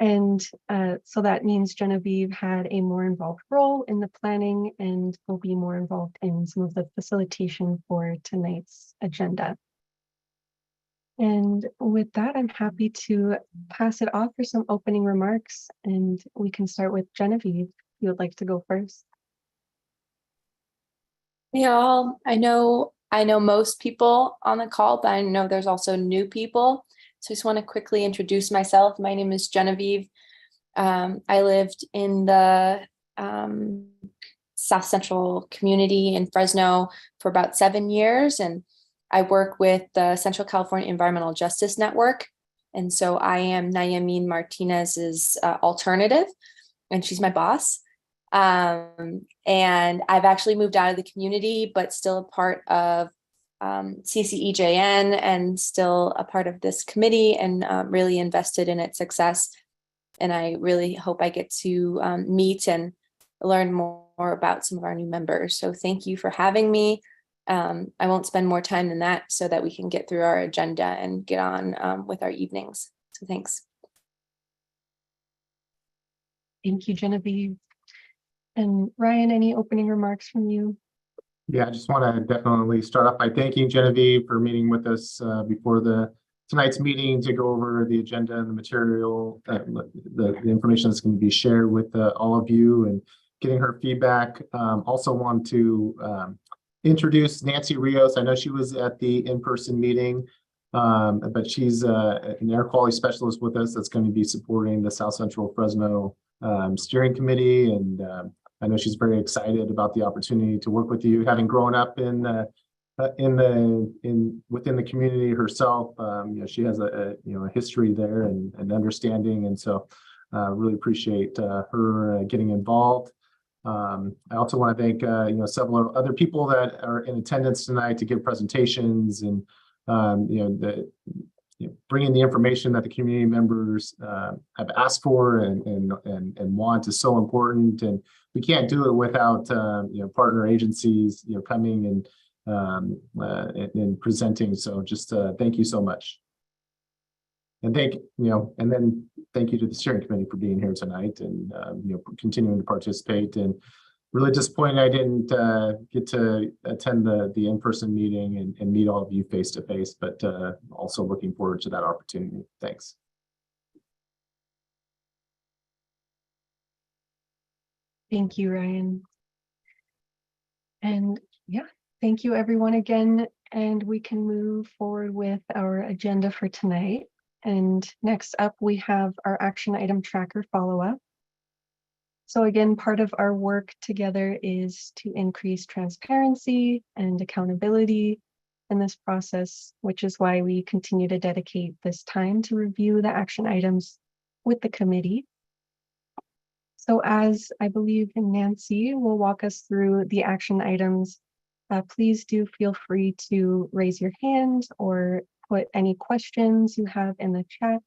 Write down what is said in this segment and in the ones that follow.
And so that means Genevieve had a more involved role in the planning and will be more involved in some of the facilitation for tonight's agenda. And with that, I'm happy to pass it off for some opening remarks, and we can start with Genevieve, if you would like to go first. Hey all, I know most people on the call, but I know there's also new people. So I just want to quickly introduce myself. My name is Genevieve. I lived in the South Central community in Fresno for about 7 years, and I work with the Central California Environmental Justice Network. And so I am Nayamin Martinez's alternative, and she's my boss. And I've actually moved out of the community, but still a part of CCEJN and still a part of this committee, and really invested in its success. And I really hope I get to meet and learn more about some of our new members. So thank you for having me. I won't spend more time than that so that we can get through our agenda and get on with our evenings. So thanks. Thank you, Genevieve. And Ryan, any opening remarks from you? Yeah, I just want to definitely start off by thanking Genevieve for meeting with us before tonight's meeting to go over the agenda and the material, the information that's going to be shared with all of you and getting her feedback. Also want to introduce Nancy Rios. I know she was at the in-person meeting, but she's an air quality specialist with us that's going to be supporting the South Central Fresno steering committee, and I know she's very excited about the opportunity to work with you, having grown up within the community herself. She has a history there and understanding, and so really appreciate her getting involved. I also want to thank several other people that are in attendance tonight to give presentations and bringing the information that the community members have asked for and want is so important, and we can't do it without partner agencies coming and presenting. So just thank you so much, and thank you to the steering committee for being here tonight and continuing to participate. And really disappointed I didn't get to attend the in-person meeting and meet all of you face to face, but also looking forward to that opportunity. Thanks. Thank you, Ryan. And yeah, thank you everyone again. And we can move forward with our agenda for tonight. And next up, we have our action item tracker follow-up. So again, part of our work together is to increase transparency and accountability in this process, which is why we continue to dedicate this time to review the action items with the committee. So as I believe Nancy will walk us through the action items, please do feel free to raise your hand or put any questions you have in the chat.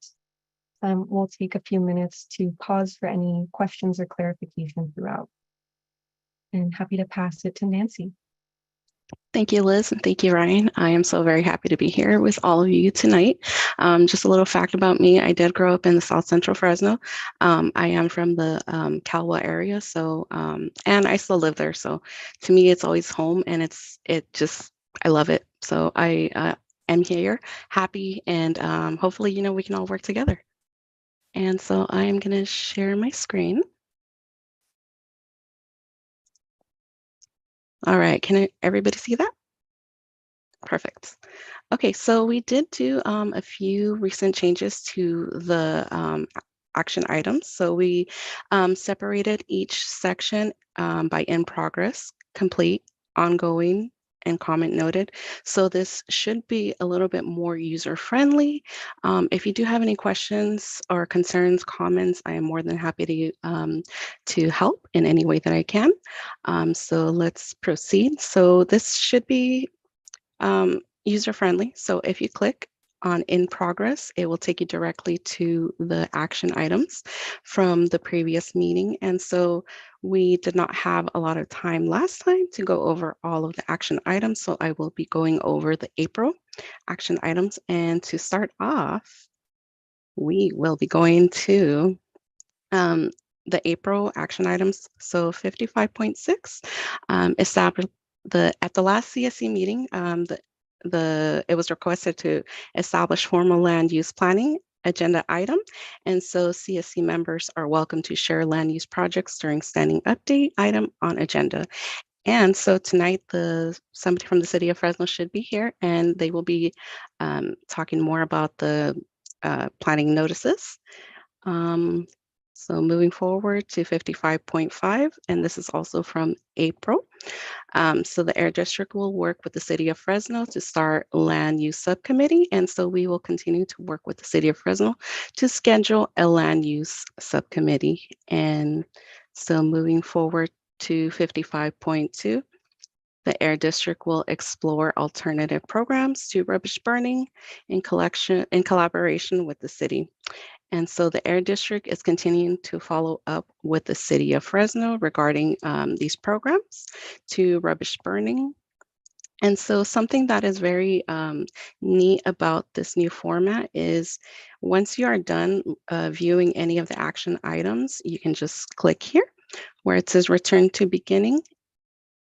We'll take a few minutes to pause for any questions or clarification throughout. And happy to pass it to Nancy. Thank you, Liz, and thank you, Ryan. I am so very happy to be here with all of you tonight. Just a little fact about me, I did grow up in the South Central Fresno. I am from the Calwa area, so and I still live there. So to me, it's always home, and I love it. So I am here, happy, and hopefully, we can all work together. And so I am going to share my screen. All right, can everybody see that? Perfect. Okay, so we did do a few recent changes to the action items. So we separated each section by in progress, complete, ongoing, and comment noted. So this should be a little bit more user-friendly. If you do have any questions or concerns, comments, I am more than happy to help in any way that I can. So let's proceed. So this should be user-friendly. So if you click on in progress, it will take you directly to the action items from the previous meeting. And so we did not have a lot of time last time to go over all of the action items. So I will be going over the April action items. And to start off, we will be going to The April action items. So 55.6, establish at the last CSC meeting, it was requested to establish formal land use planning agenda item. And so CSC members are welcome to share land use projects during standing update item on agenda. And so tonight, somebody from the city of Fresno should be here, and they will be talking more about the planning notices. So moving forward to 55.5, and this is also from April. So the Air District will work with the City of Fresno to start land use subcommittee. And so we will continue to work with the City of Fresno to schedule a land use subcommittee. And so moving forward to 55.2, the Air District will explore alternative programs to rubbish burning in collaboration with the city. And so the Air District is continuing to follow up with the City of Fresno regarding these programs to rubbish burning. And so something that is very neat about this new format is once you are done viewing any of the action items, you can just click here where it says return to beginning,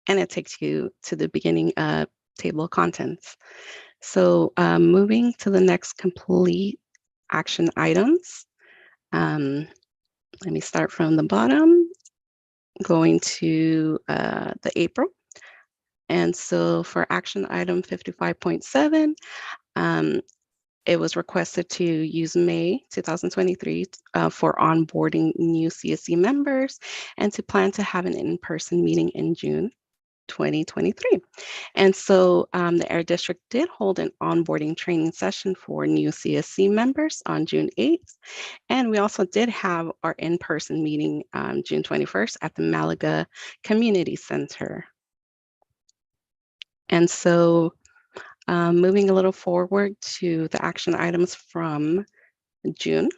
and it takes you to the beginning table of contents. So moving to the next complete action items. Let me start from the bottom, going to the April. And so for action item 55.7, it was requested to use May 2023 for onboarding new CSC members and to plan to have an in-person meeting in June 2023. And so the Air District did hold an onboarding training session for new CSC members on June 8th. And we also did have our in-person meeting June 21st at the Malaga Community Center. And so moving a little forward to the action items from June,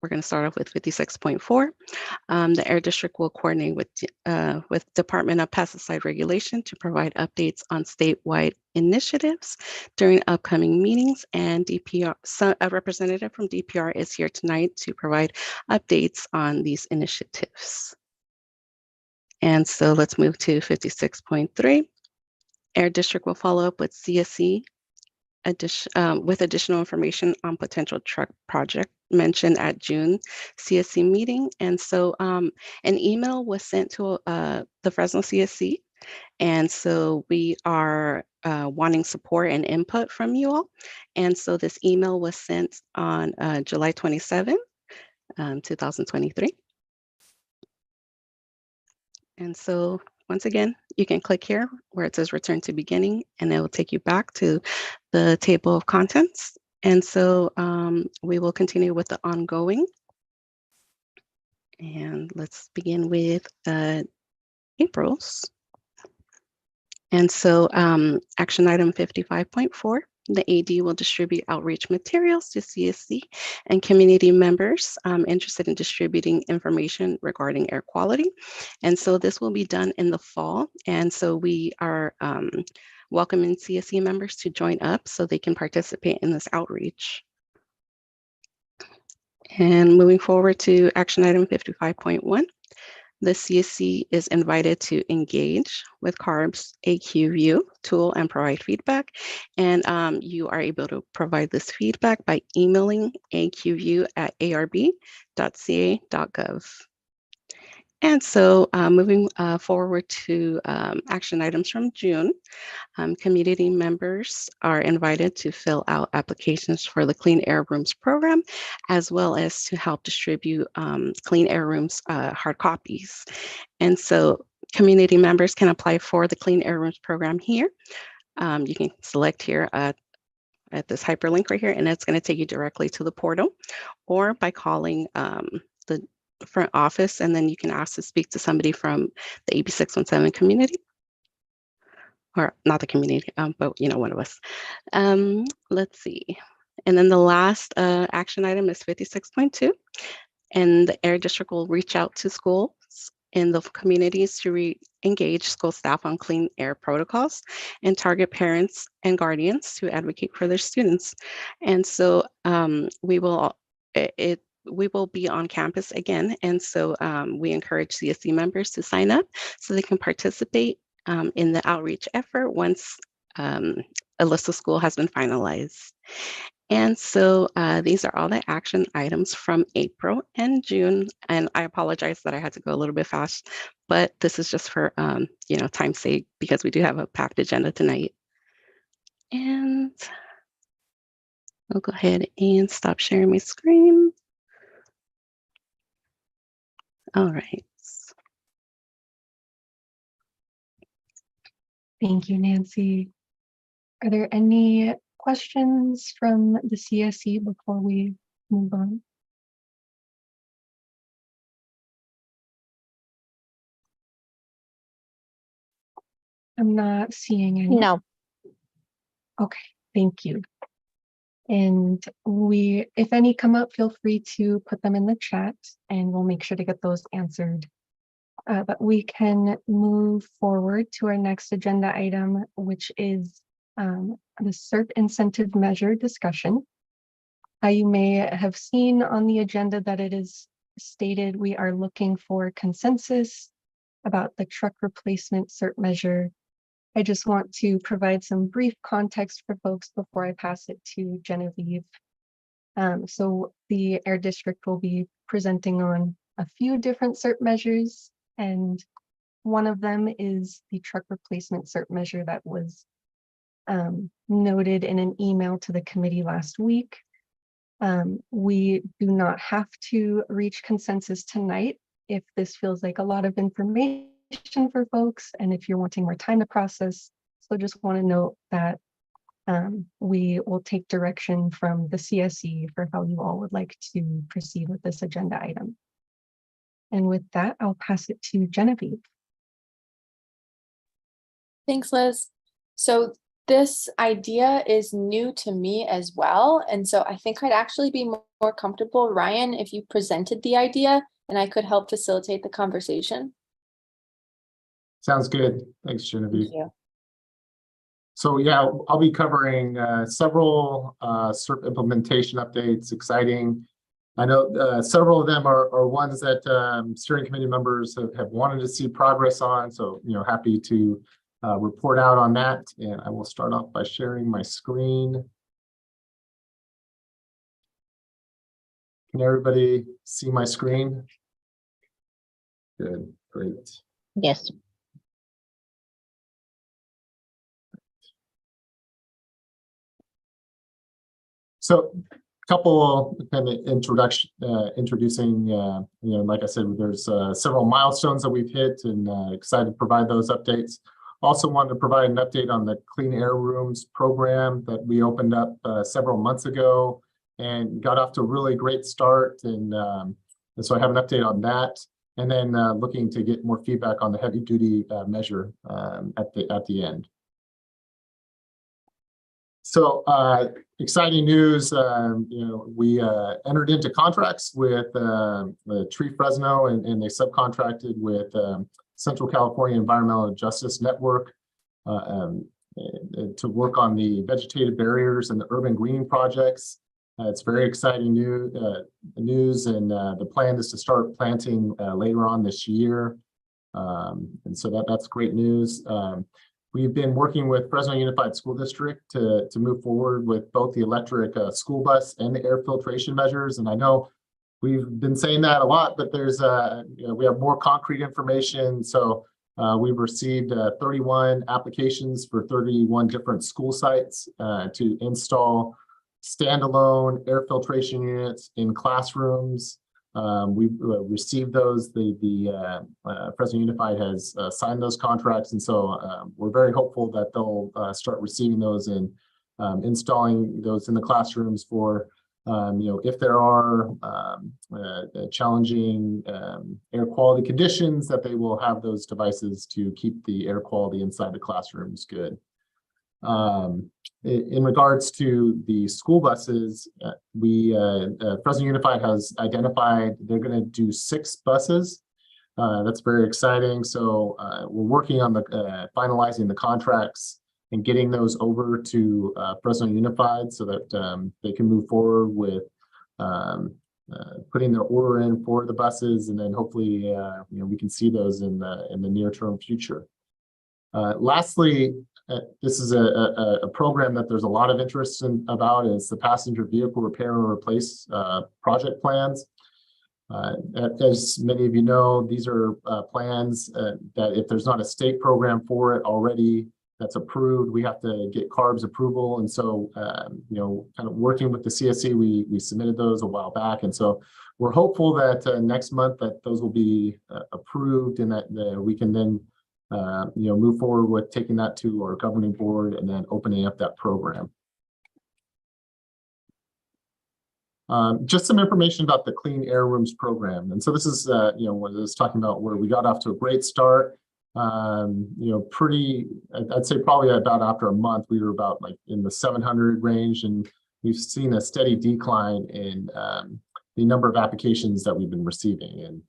we're going to start off with 56.4. The Air District will coordinate with Department of Pesticide Regulation to provide updates on statewide initiatives during upcoming meetings. And DPR, a representative from DPR is here tonight to provide updates on these initiatives. And so let's move to 56.3. Air District will follow up with CSC with additional information on potential truck project mentioned at June CSC meeting. And so an email was sent to the Fresno CSC. And so we are wanting support and input from you all. And so this email was sent on July 27, 2023. And so once again, you can click here where it says return to beginning, and it will take you back to the table of contents. And so we will continue with the ongoing. And let's begin with April's. And so action item 55.4, the AD will distribute outreach materials to CSC and community members interested in distributing information regarding air quality. And so this will be done in the fall. And so we are welcoming CSC members to join up so they can participate in this outreach. And moving forward to action item 55.1. The CSC is invited to engage with CARB's AQ View tool and provide feedback. And you are able to provide this feedback by emailing aqview@arb.ca.gov. And so moving forward to action items from June, community members are invited to fill out applications for the Clean Air Rooms program, as well as to help distribute Clean Air Rooms hard copies. And so community members can apply for the Clean Air Rooms program here. You can select here at this hyperlink right here, and it's going to take you directly to the portal, or by calling the front office, and then you can ask to speak to somebody from the AB 617 community. Or not the community, but one of us. Let's see. And then the last action item is 56.2. And the Air District will reach out to schools in the communities to re-engage school staff on clean air protocols and target parents and guardians to advocate for their students. And so we will, we will be on campus again. And so we encourage CSC members to sign up so they can participate in the outreach effort once a list of school has been finalized. And so these are all the action items from April and June. And I apologize that I had to go a little bit fast, but this is just for time's sake because we do have a packed agenda tonight. And I'll go ahead and stop sharing my screen. All right. Thank you, Nancy. Are there any questions from the CSE before we move on? I'm not seeing any. No. Okay, thank you. And if any come up, feel free to put them in the chat and we'll make sure to get those answered. But we can move forward to our next agenda item, which is the CERT incentive measure discussion. You may have seen on the agenda that it is stated we are looking for consensus about the truck replacement CERT measure. I just want to provide some brief context for folks before I pass it to Genevieve. So the Air District will be presenting on a few different CERT measures, and one of them is the truck replacement CERT measure that was noted in an email to the committee last week. We do not have to reach consensus tonight if this feels like a lot of information for folks and if you're wanting more time to process. So just want to note that we will take direction from the CSE for how you all would like to proceed with this agenda item. And with that, I'll pass it to Genevieve. Thanks, Liz. So this idea is new to me as well. And so I think I'd actually be more comfortable, Ryan, if you presented the idea and I could help facilitate the conversation. Sounds good. Thanks, Genevieve. Thank you. So yeah, I'll be covering several CERT implementation updates, exciting. I know several of them are ones that steering committee members have wanted to see progress on. So, happy to report out on that. And I will start off by sharing my screen. Can everybody see my screen? Good, great. Yes. So a couple kind of introducing, like I said, there's several milestones that we've hit and excited to provide those updates. Also wanted to provide an update on the Clean Air Rooms program that we opened up several months ago and got off to a really great start. And so I have an update on that. And then looking to get more feedback on the heavy duty measure at the end. So exciting news, we entered into contracts with Tree Fresno and they subcontracted with Central California Environmental Justice Network to work on the vegetative barriers and the urban greening projects. It's very exciting news, and the plan is to start planting later on this year. And so that's great news. We've been working with Fresno Unified School District to move forward with both the electric school bus and the air filtration measures. And I know we've been saying that a lot, but there's we have more concrete information. So we've received 31 applications for 31 different school sites to install standalone air filtration units in classrooms. We've received those. The Fresno Unified has signed those contracts, and so we're very hopeful that they'll start receiving those and installing those in the classrooms for if there are challenging air quality conditions, that they will have those devices to keep the air quality inside the classrooms good. In regards to the school buses, Fresno Unified has identified they're going to do 6 buses. That's very exciting. So we're working on finalizing the contracts and getting those over to Fresno Unified so that they can move forward with putting their order in for the buses, and then hopefully we can see those in the near-term future. Lastly, this is a program that there's a lot of interest about. It's the passenger vehicle repair and replace project plans. As many of you know, these are plans that if there's not a state program for it already that's approved, we have to get CARB's approval. And so, kind of working with the CSC, we submitted those a while back. And so we're hopeful that next month that those will be approved, and that we can then move forward with taking that to our governing board and then opening up that program. Just some information about the Clean Air Rooms program. And so this is, what I was talking about, where we got off to a great start. I'd say probably about after a month, we were about like in the 700 range, and we've seen a steady decline in the number of applications that we've been receiving. And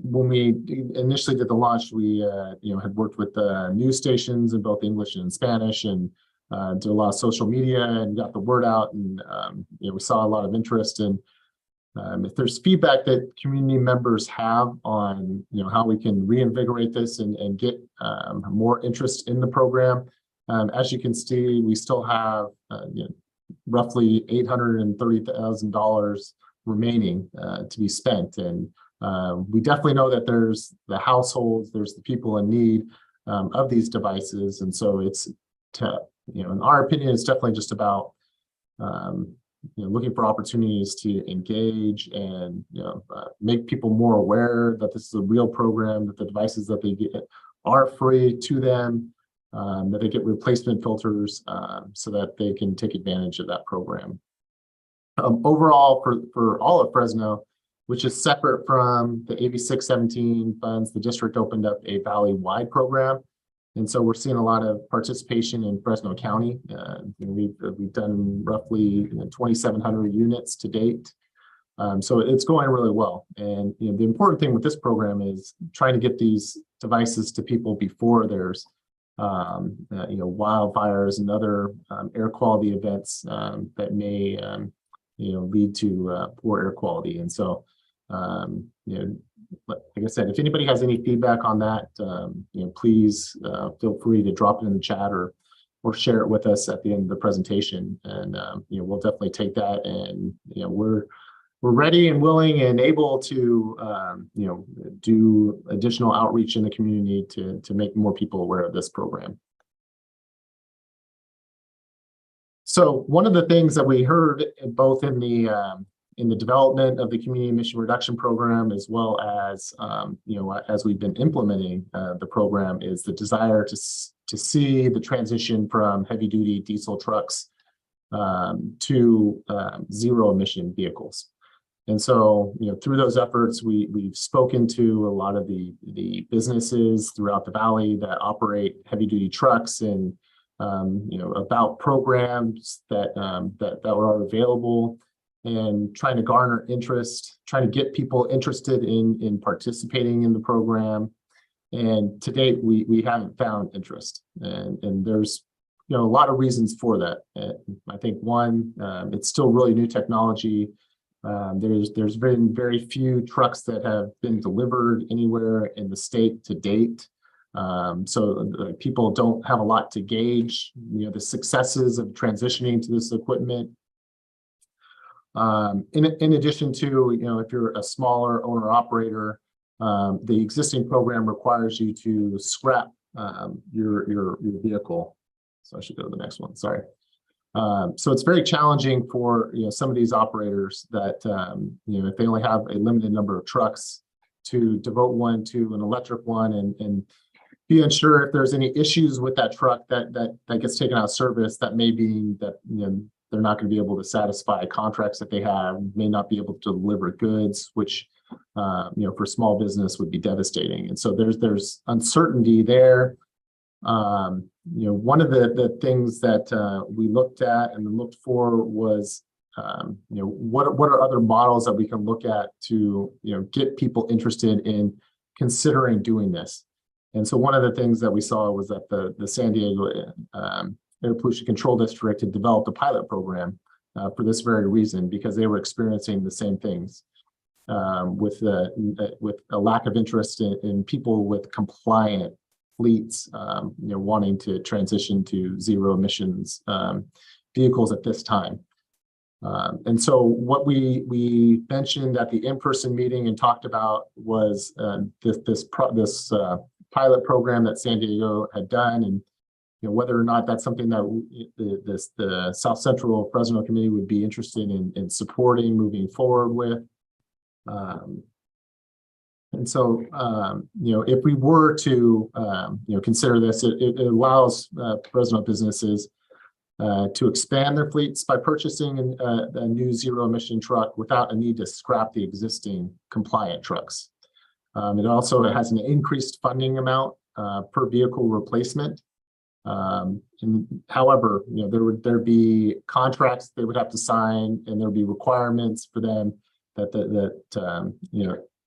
when we initially did the launch, we had worked with news stations in both English and Spanish, and did a lot of social media and got the word out, and we saw a lot of interest. And if there's feedback that community members have on how we can reinvigorate this and get more interest in the program, as you can see, we still have roughly $830,000 remaining to be spent. And we definitely know that there's the households, there's the people in need of these devices. And so it's in our opinion, it's definitely just about looking for opportunities to engage and make people more aware that this is a real program, that the devices that they get are free to them, that they get replacement filters so that they can take advantage of that program. Overall, for all of Fresno, which is separate from the AB 617 funds, the district opened up a valley-wide program. And so we're seeing a lot of participation in Fresno County. We've done roughly 2,700 units to date. So it's going really well. And the important thing with this program is trying to get these devices to people before there's wildfires and other air quality events that may lead to poor air quality. And so like I said, if anybody has any feedback on that, please feel free to drop it in the chat or share it with us at the end of the presentation. And we'll definitely take that. And we're ready and willing and able to do additional outreach in the community to make more people aware of this program. So one of the things that we heard both in the development of the community emission reduction program, as well as as we've been implementing the program, is the desire to see the transition from heavy duty diesel trucks to zero emission vehicles. And so through those efforts, we've spoken to a lot of the businesses throughout the valley that operate heavy duty trucks, and about programs that are available, and trying to garner interest, trying to get people interested in participating in the program. And to date, we haven't found interest, and there's a lot of reasons for that. I think one, it's still really new technology. There's been very few trucks that have been delivered anywhere in the state to date. So people don't have a lot to gauge the successes of transitioning to this equipment. In addition to, if you're a smaller owner operator, the existing program requires you to scrap your vehicle. So I should go to the next one, sorry. So it's very challenging for some of these operators that if they only have a limited number of trucks, to devote one to an electric one and be unsure if there's any issues with that truck that gets taken out of service. That may be that they're not going to be able to satisfy contracts that they have, may not be able to deliver goods, which for small business would be devastating. And so there's uncertainty there. One of the things that we looked at and looked for was what are other models that we can look at to get people interested in considering doing this. And so one of the things that we saw was that the San Diego Air Pollution Control District had developed a pilot program for this very reason, because they were experiencing the same things with a lack of interest in people with compliant fleets, wanting to transition to zero emissions vehicles at this time. And so what we mentioned at the in-person meeting and talked about was this pilot program that San Diego had done, and whether or not that's something that the South Central Fresno Committee would be interested in supporting moving forward with. And so, if we were to, consider this, it allows Fresno businesses to expand their fleets by purchasing a new zero emission truck without a need to scrap the existing compliant trucks. It also has an increased funding amount per vehicle replacement. However, there'd be contracts they would have to sign, and there'd be requirements for them that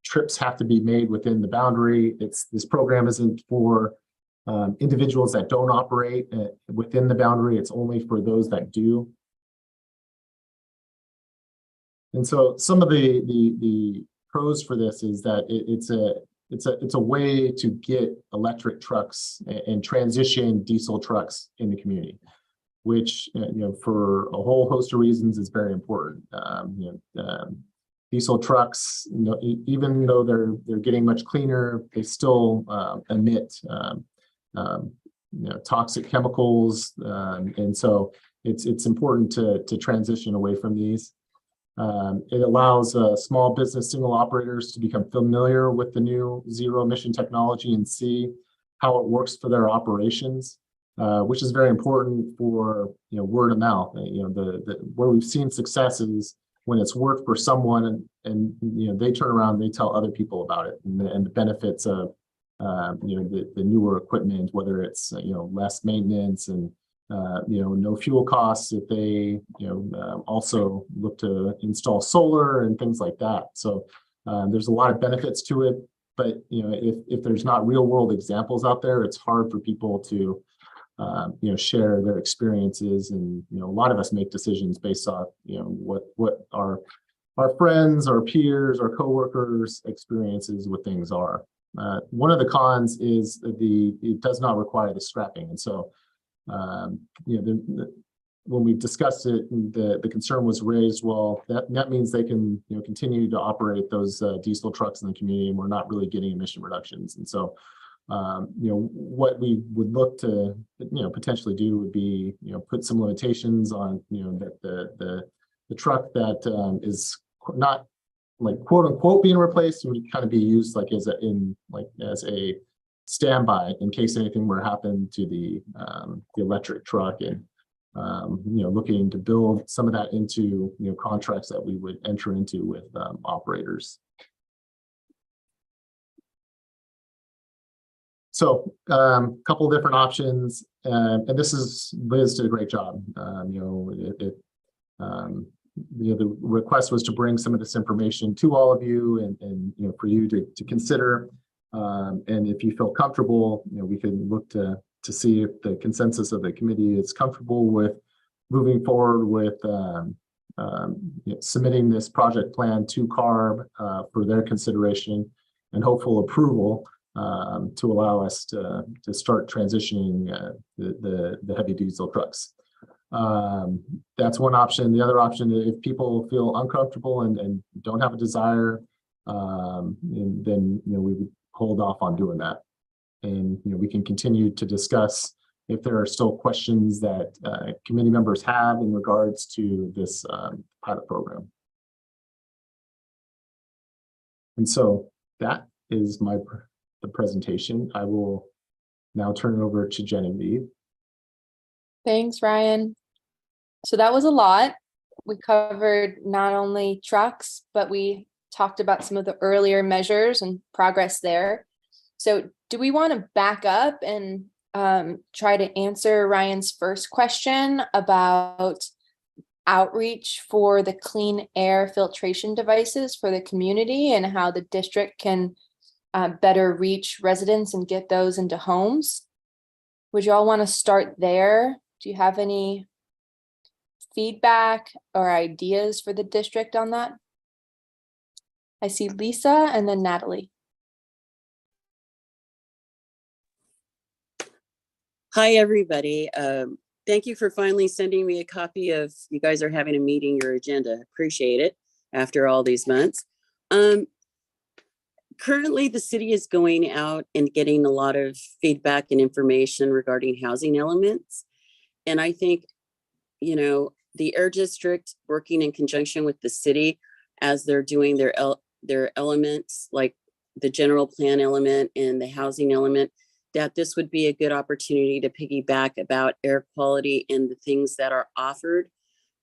trips have to be made within the boundary. This program isn't for individuals that don't operate within the boundary. It's only for those that do. And so some of the pros for this is that it's a way to get electric trucks and transition diesel trucks in the community, which for a whole host of reasons is very important. Diesel trucks, even though they're getting much cleaner, they still emit toxic chemicals, and so it's important to transition away from these. It allows small business single operators to become familiar with the new zero emission technology and see how it works for their operations, which is very important for word of mouth. Where we've seen success is when it's worked for someone and they turn around and they tell other people about it and the benefits of the newer equipment, whether it's less maintenance and no fuel costs if they also look to install solar and things like that. So there's a lot of benefits to it, but if there's not real world examples out there, it's hard for people to share their experiences, and a lot of us make decisions based off what our friends, our peers, our coworkers' experiences with things are. One of the cons is it does not require the scrapping, and so when we discussed it, the concern was raised. Well, that means they can continue to operate those diesel trucks in the community, and we're not really getting emission reductions. And so what we would look to potentially do would be put some limitations on that the truck that is not like quote unquote being replaced would kind of be used like as a standby in case anything were to happen to the electric truck, and looking to build some of that into contracts that we would enter into with operators. So a couple of different options, and Liz did a great job. The request was to bring some of this information to all of you and for you to consider. And if you feel comfortable, we can look to see if the consensus of the committee is comfortable with moving forward with submitting this project plan to CARB for their consideration and hopeful approval to allow us to start transitioning the heavy diesel trucks. That's one option. The other option, if people feel uncomfortable and don't have a desire, then we would hold off on doing that. And we can continue to discuss if there are still questions that committee members have in regards to this pilot program. And so that is the presentation. I will now turn it over to Genevieve. Thanks, Ryan. So that was a lot. We covered not only trucks, but we talked about some of the earlier measures and progress there. So do we want to back up and try to answer Ryan's first question about outreach for the clean air filtration devices for the community and how the district can better reach residents and get those into homes? Would you all want to start there? Do you have any feedback or ideas for the district on that? I see Lisa and then Natalie. Hi, everybody. Thank you for finally sending me a copy of, you guys are having a meeting, your agenda. Appreciate it after all these months. Currently, the city is going out and getting a lot of feedback and information regarding housing elements. And I think, you know, the Air District working in conjunction with the city as they're doing their elements, like the general plan element and the housing element, that this would be a good opportunity to piggyback about air quality and the things that are offered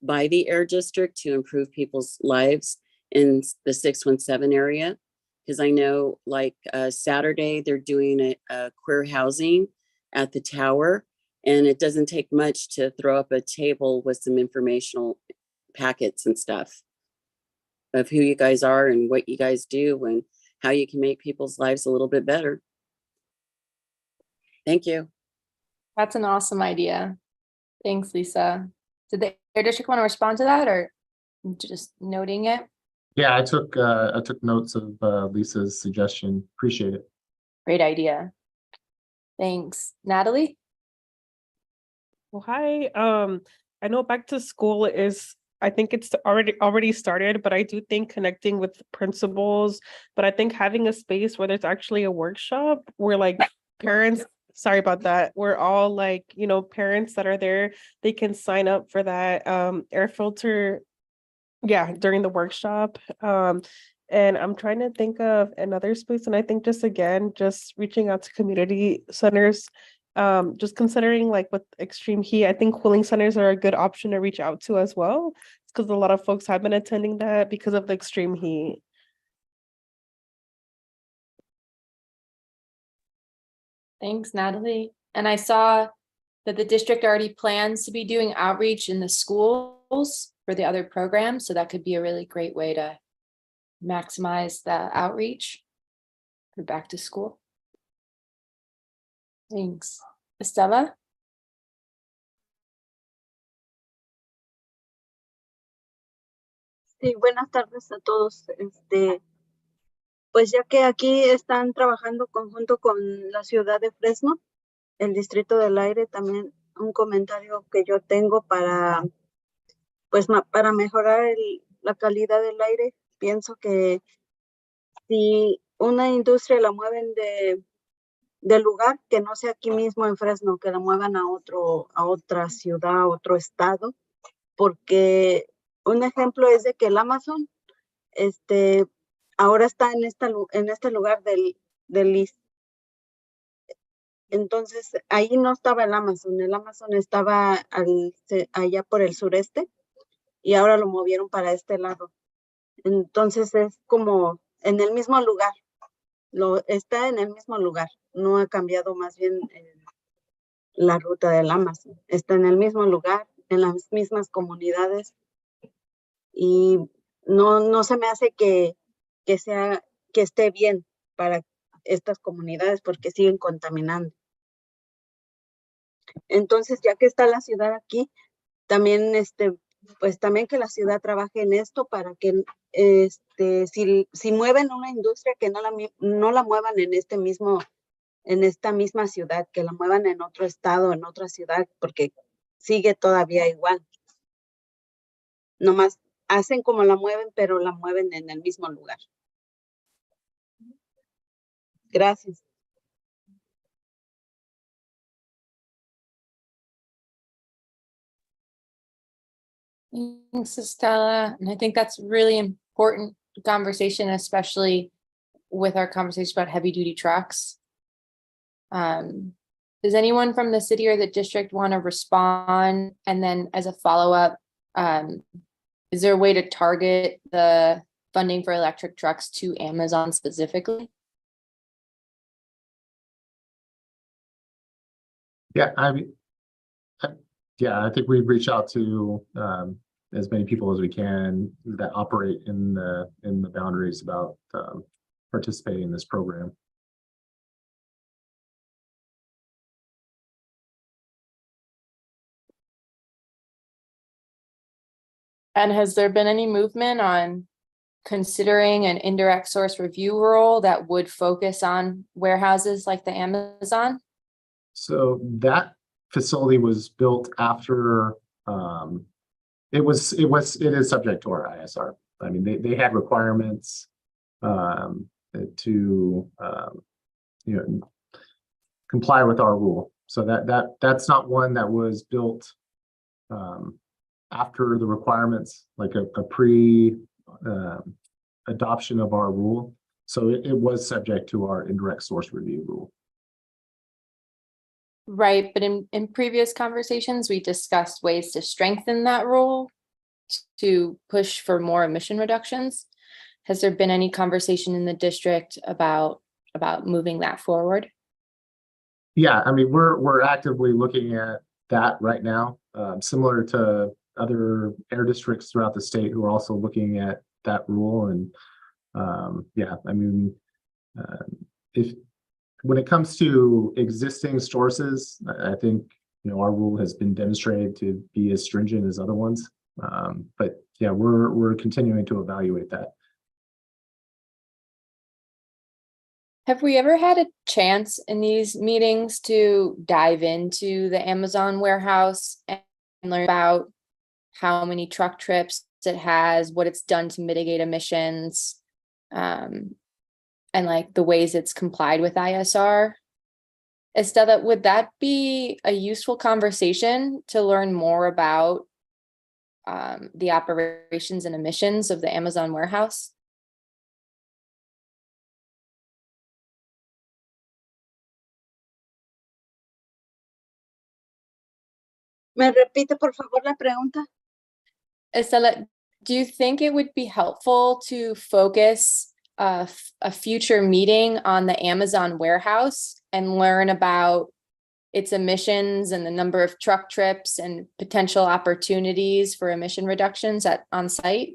by the Air District to improve people's lives in the 617 area. Because I know like Saturday, they're doing a queer housing at the tower, and it doesn't take much to throw up a table with some informational packets and stuff of who you guys are and what you guys do and how you can make people's lives a little bit better. Thank you. That's an awesome idea. Thanks, Lisa. Did the Air District want to respond to that or just noting it? Yeah, I took notes of Lisa's suggestion. Appreciate it. Great idea. Thanks. Natalie? Well, hi. I know back to school is, I think it's already started, but I do think connecting with principals, but I think having a space where there's actually a workshop where like parents, sorry about that, we're all like, you know, parents that are there, they can sign up for that air filter, yeah, during the workshop. And I'm trying to think of another space, and I think just again, just reaching out to community centers, just considering like with extreme heat, I think cooling centers are a good option to reach out to as well, because a lot of folks have been attending that because of the extreme heat. Thanks, Natalie. And I saw that the district already plans to be doing outreach in the schools for the other programs. So that could be a really great way to maximize the outreach for back to school. Thanks. Estela? Sí, buenas tardes a todos. Pues ya que aquí están trabajando conjunto con la ciudad de Fresno, el Distrito del Aire, también un comentario que yo tengo para, pues, para mejorar la calidad del aire. Pienso que si una industria la mueven del lugar, que no sea aquí mismo en Fresno, que la muevan a otra ciudad, a otro estado, porque un ejemplo es de que el Amazon ahora está en este lugar del IS. Entonces, ahí no estaba el Amazon estaba allá por el sureste y ahora lo movieron para este lado. Entonces, es como en el mismo lugar, está en el mismo lugar, no ha cambiado más bien la ruta del Amazon, está en el mismo lugar, en las mismas comunidades y no se me hace que esté bien para estas comunidades porque siguen contaminando. Entonces, ya que está la ciudad aquí, también pues también que la ciudad trabaje en esto para que si mueven una industria, que no la muevan en esta misma ciudad, que la muevan en otro estado, en otra ciudad, porque sigue todavía igual. Nomás hacen como la mueven, pero la mueven en el mismo lugar. Gracias. Thanks, Estella. And I think that's really important conversation, especially with our conversation about heavy duty trucks. Does anyone from the city or the district want to respond? And then as a follow-up, is there a way to target the funding for electric trucks to Amazon specifically? Yeah, I think we reach out to as many people as we can that operate in the boundaries about participating in this program. And has there been any movement on considering an indirect source review role that would focus on warehouses like the Amazon? So that facility was built after, it is subject to our ISR. I mean, they had requirements to comply with our rule. So that's not one that was built after the requirements, like a pre adoption of our rule. So it was subject to our indirect source review rule. Right, but in previous conversations, we discussed ways to strengthen that rule to push for more emission reductions. Has there been any conversation in the district about moving that forward? Yeah, I mean, we're actively looking at that right now, similar to other air districts throughout the state who are also looking at that rule. And yeah, I mean, when it comes to existing sources, I think our rule has been demonstrated to be as stringent as other ones. But yeah, we're continuing to evaluate that. Have we ever had a chance in these meetings to dive into the Amazon warehouse and learn about how many truck trips it has, what it's done to mitigate emissions, and like the ways it's complied with ISR? Estella, would that be a useful conversation to learn more about the operations and emissions of the Amazon warehouse? ¿Me repite, por favor, la pregunta? Estella, do you think it would be helpful to focus a future meeting on the Amazon warehouse and learn about its emissions and the number of truck trips and potential opportunities for emission reductions on site?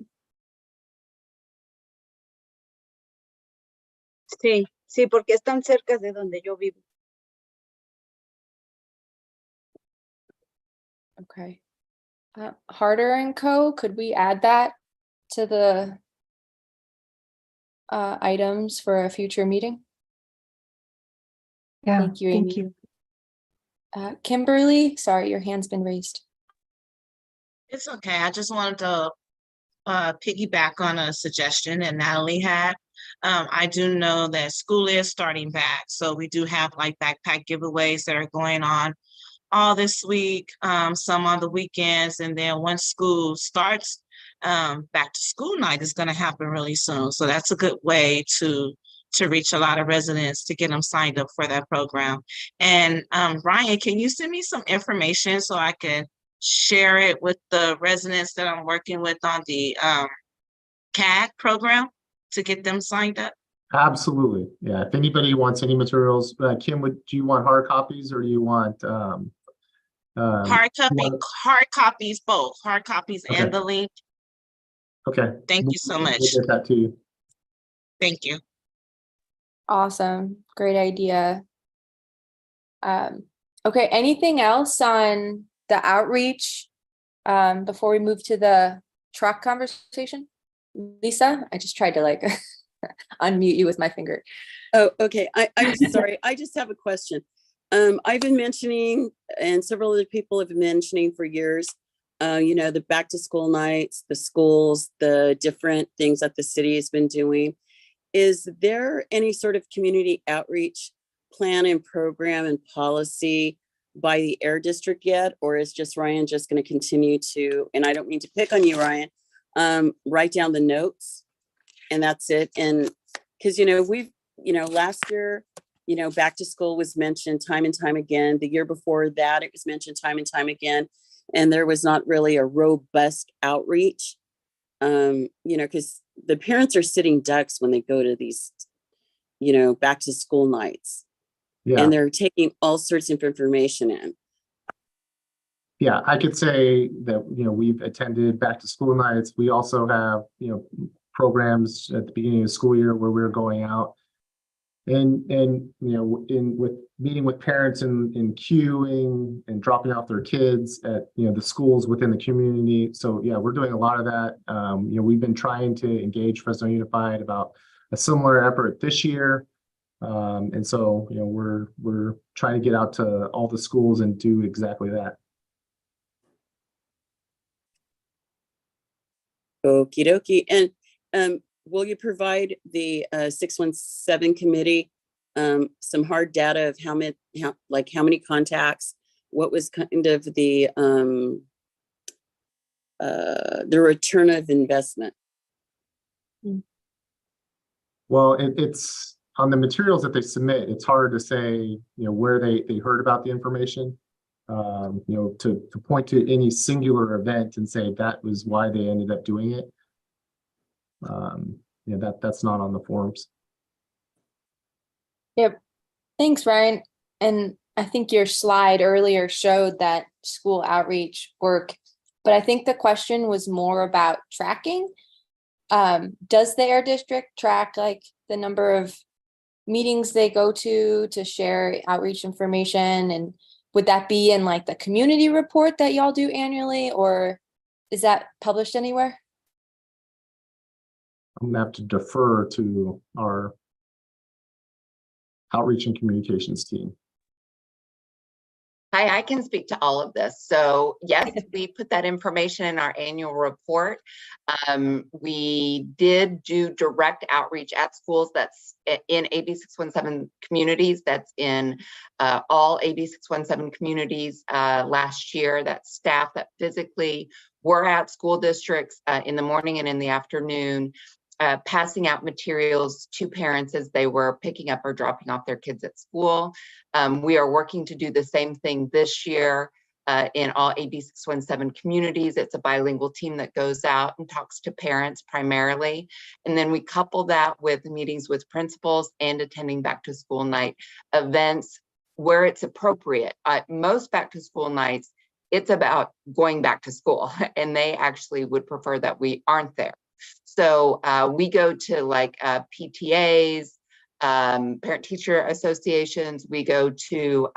Sí, sí, porque están cerca de donde yo vivo. Okay. Harder and Co., could we add that to the items for a future meeting? Yeah, Thank you, Amy. thank you. Kimberly, sorry, your hand's been raised. It's okay. I just wanted to piggyback on a suggestion that Natalie had. I do know that school is starting back, so we do have like backpack giveaways that are going on all this week, some on the weekends, and then once school starts, back to school night is going to happen really soon. So that's a good way to reach a lot of residents to get them signed up for that program. And Ryan, can you send me some information so I can share it with the residents that I'm working with on the CAD program to get them signed up? Absolutely. Yeah. If anybody wants any materials, Kim, do you want hard copies or do you want hard copies, both hard copies okay. and the link? Okay. Thank you so much. We'll get that to you. Thank you. Awesome. Great idea. Okay, anything else on the outreach before we move to the truck conversation? Lisa, I just tried to like unmute you with my finger. Oh, okay. I'm sorry. I just have a question. I've been mentioning, and several other people have been mentioning for years, the back to school nights, the schools, the different things that the city has been doing. Is there any sort of community outreach plan and program and policy by the Air District yet? Or is just Ryan just going to continue to, and I don't mean to pick on you, Ryan, write down the notes and that's it? And because, we've, last year, back to school was mentioned time and time again. The year before that, it was mentioned time and time again. And there was not really a robust outreach, because the parents are sitting ducks when they go to these, back to school nights. Yeah. And they're taking all sorts of information in. Yeah, I could say that, we've attended back to school nights. We also have, programs at the beginning of the school year where we're going out and with meeting with parents and queuing and dropping off their kids at the schools within the community. So yeah, we're doing a lot of that. We've been trying to engage Fresno Unified about a similar effort this year. And so we're trying to get out to all the schools and do exactly that. Okie dokie. And will you provide the 617 committee some hard data of how many contacts, what was kind of the return of investment? Well, it's on the materials that they submit. It's hard to say where they heard about the information. To point to any singular event and say that was why they ended up doing it. That's not on the forms. Yep. Thanks, Ryan. And I think your slide earlier showed that school outreach work, but I think the question was more about tracking. Does the Air District track like the number of meetings they go to share outreach information? And would that be in like the community report that y'all do annually, or is that published anywhere? I'm gonna have to defer to our outreach and communications team. Hi, I can speak to all of this. So yes, we put that information in our annual report. We did do direct outreach at schools that's in AB 617 communities. That's in all AB 617 communities last year. That's staff that physically were at school districts in the morning and in the afternoon, passing out materials to parents as they were picking up or dropping off their kids at school. We are working to do the same thing this year in all AB 617 communities. It's a bilingual team that goes out and talks to parents primarily. And then we couple that with meetings with principals and attending back to school night events where it's appropriate. Most back to school nights, it's about going back to school, and they actually would prefer that we aren't there. So we go to like PTAs, parent-teacher associations. We go to,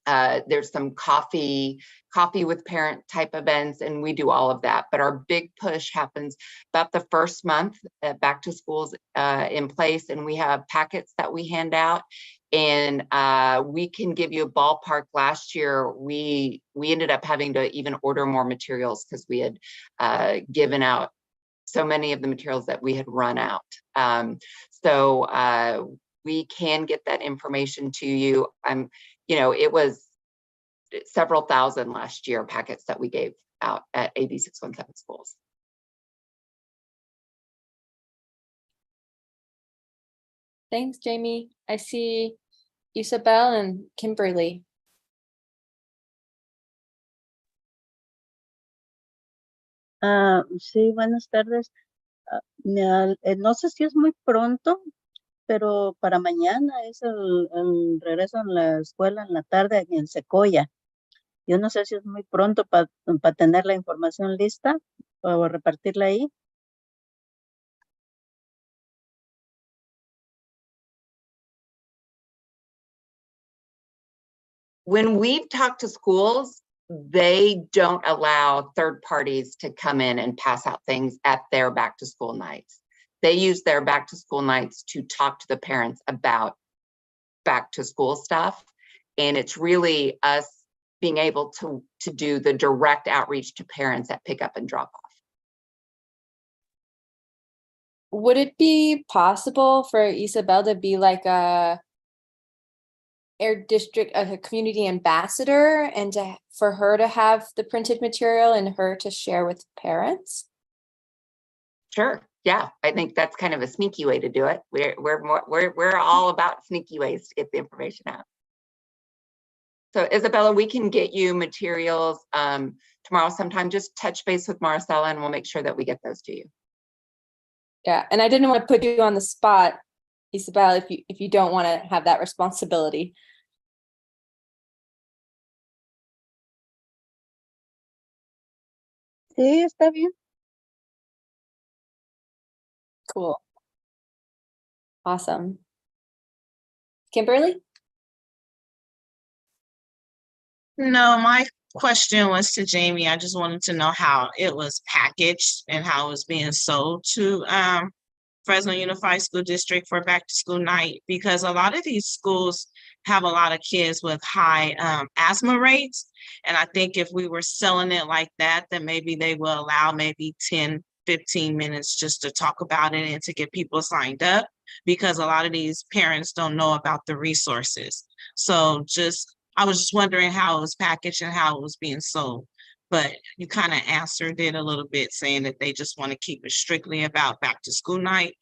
there's some coffee with parent type events, and we do all of that. But our big push happens about the first month back to schools in place, and we have packets that we hand out. And we can give you a ballpark. Last year, we ended up having to even order more materials because we had given out so many of the materials that we had run out. So we can get that information to you. It was several thousand last year packets that we gave out at AB 617 schools. Thanks, Jamie. I see Isabel and Kimberly. Sí, buenas tardes. No sé si es muy pronto, pero para mañana es el regreso a la escuela en la tarde en Secoya. Yo no sé si es muy pronto para tener la información lista o repartirla ahí. When we've talked to schools, they don't allow third parties to come in and pass out things at their back to school nights. They use their back to school nights to talk to the parents about back to school stuff. And it's really us being able to do the direct outreach to parents at pick up and drop off. Would it be possible for Isabel to be like a Air District, a community ambassador, and for her to have the printed material and her to share with parents? Sure. Yeah, I think that's kind of a sneaky way to do it. We're all about sneaky ways to get the information out. So Isabella, we can get you materials tomorrow sometime. Just touch base with Marcella and we'll make sure that we get those to you. Yeah, and I didn't want to put you on the spot, Isabel, if you don't want to have that responsibility. Sí, está bien. Cool. Awesome. Kimberly? No, my question was to Jamie. I just wanted to know how it was packaged and how it was being sold to Fresno Unified School District for back to school night, because a lot of these schools have a lot of kids with high asthma rates. And I think if we were selling it like that, then maybe they will allow maybe 10, 15 minutes just to talk about it and to get people signed up, because a lot of these parents don't know about the resources. So I was just wondering how it was packaged and how it was being sold. But you kind of answered it a little bit, saying that they just want to keep it strictly about back to school night.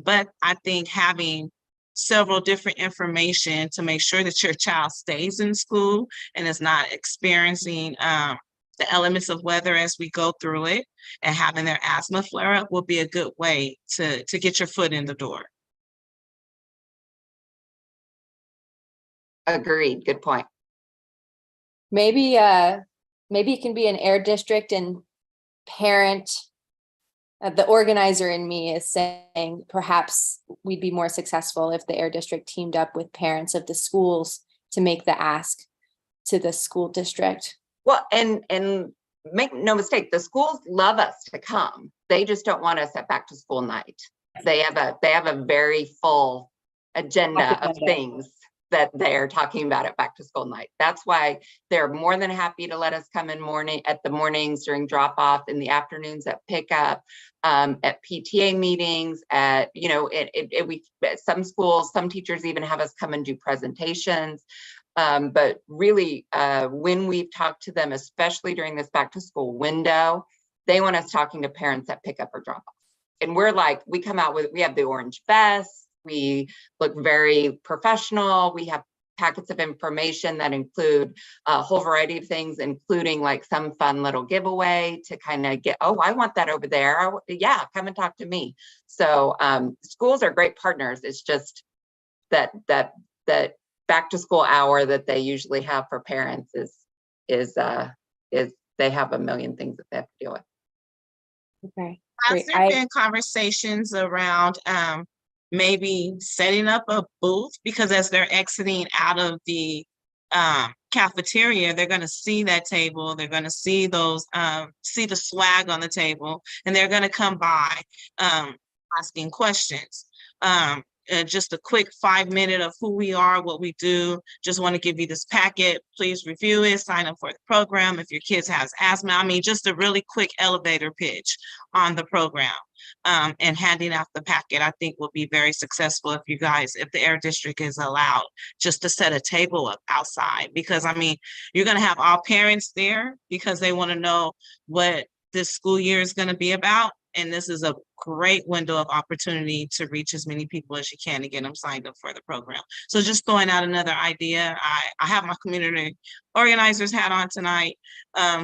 But I think having several different information to make sure that your child stays in school and is not experiencing the elements of weather as we go through it, and having their asthma flare up will be a good way to get your foot in the door. Agreed. Good point. Maybe maybe it can be an air district and parent. The organizer in me is saying perhaps we'd be more successful if the air district teamed up with parents of the schools to make the ask to the school district. Well, and make no mistake, the schools love us to come. They just don't want us at back to school night. They have a very full agenda of things that they're talking about at back to school night. That's why they're more than happy to let us come in at the mornings during drop off, in the afternoons at pickup, at PTA meetings, at, some schools, some teachers even have us come and do presentations. But really, when we've talked to them, especially during this back to school window, they want us talking to parents at pickup or drop off. And we're like, we have the orange vest. We look very professional. We have packets of information that include a whole variety of things, including like some fun little giveaway to kind of get, oh, I want that over there. Yeah, come and talk to me. So schools are great partners. It's just that back to school hour that they usually have for parents is they have a million things that they have to deal with. Okay. Has there been conversations around maybe setting up a booth, because as they're exiting out of the cafeteria, they're going to see that table, they're going to see those see the swag on the table, and they're going to come by asking questions. Just a quick 5-minute of who we are, what we do. Just want to give you this packet. Please review it, sign up for the program. If your kids has asthma, I mean, just a really quick elevator pitch on the program. And handing out the packet, I think will be very successful if the air district is allowed just to set a table up outside, because I mean, you're going to have all parents there because they want to know what this school year is going to be about. And this is a great window of opportunity to reach as many people as you can to get them signed up for the program. So just throwing out another idea. I have my community organizers hat on tonight.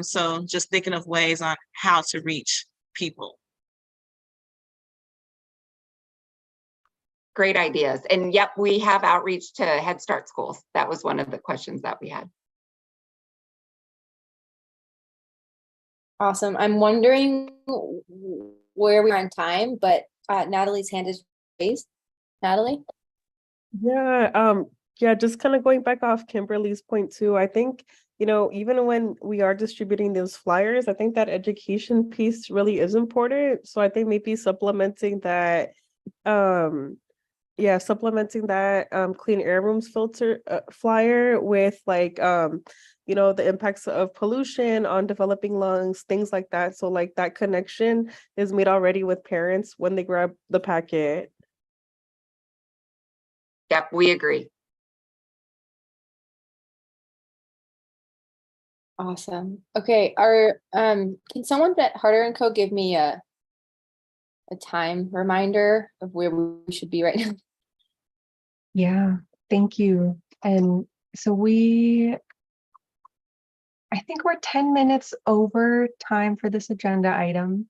So just thinking of ways on how to reach people. Great ideas. And yep, we have outreach to Head Start schools. That was one of the questions that we had. Awesome. I'm wondering where we are on time, but Natalie's hand is raised. Natalie? Yeah, just kind of going back off Kimberly's point too. I think, even when we are distributing those flyers, I think that education piece really is important. So I think maybe supplementing that clean air rooms filter flyer with like the impacts of pollution on developing lungs, things like that. So like that connection is made already with parents when they grab the packet. Yep, we agree. Awesome. Okay, can someone at Harder & Co give me a time reminder of where we should be right now? Yeah, thank you. And so I think we're 10 minutes over time for this agenda item.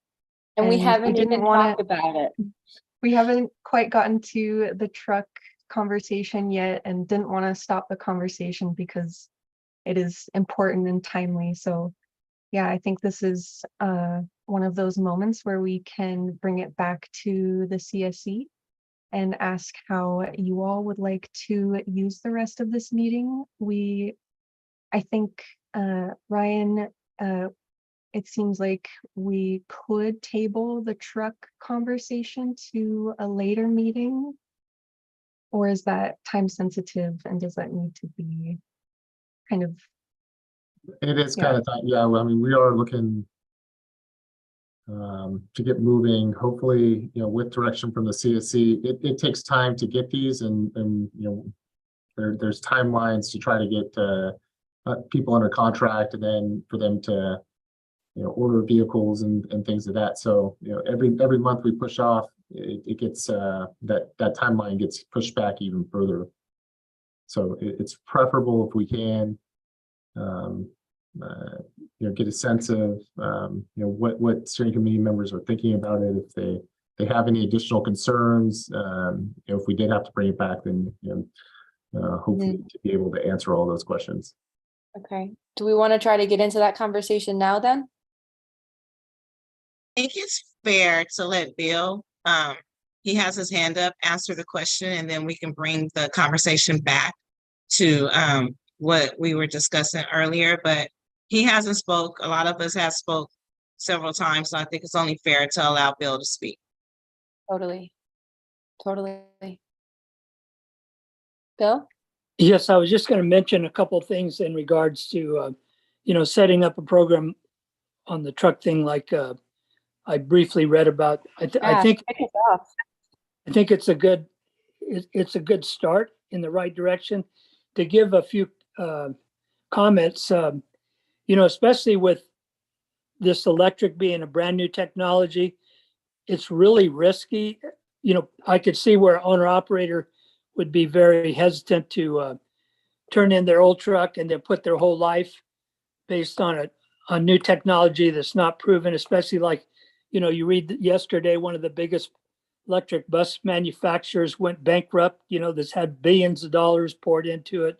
And we haven't didn't even talked about it. We haven't quite gotten to the truck conversation yet, and didn't want to stop the conversation because it is important and timely. So yeah, I think this is one of those moments where we can bring it back to the CSC and ask how you all would like to use the rest of this meeting. I think, Ryan, it seems like we could table the truck conversation to a later meeting. Or is that time sensitive and does that need to be kind of, It is Yeah. kind of, yeah, well, I mean, we are looking to get moving, hopefully, with direction from the CSC. It takes time to get these and there's timelines to try to get people under contract and then for them to order vehicles and things of that. So every month we push off, it gets that timeline gets pushed back even further. So it's preferable if we can get a sense of what steering committee members are thinking about it. If they have any additional concerns, if we did have to bring it back, then hopefully to be able to answer all those questions. Okay. Do we want to try to get into that conversation now then? I think it's fair to let Bill, he has his hand up, answer the question, and then we can bring the conversation back to what we were discussing earlier, but he hasn't spoke. A lot of us have spoke several times, so I think it's only fair to allow Bill to speak. Totally. Totally. Bill? Yes, I was just going to mention a couple things in regards to, setting up a program on the truck thing, like I briefly read about. I think kick us off. I think it's a good start in the right direction. To give a few comments, especially with this electric being a brand new technology, it's really risky. I could see where owner operator would be very hesitant to turn in their old truck and then put their whole life based on a new technology that's not proven, especially like, you read yesterday, one of the biggest electric bus manufacturers went bankrupt, that's had billions of dollars poured into it.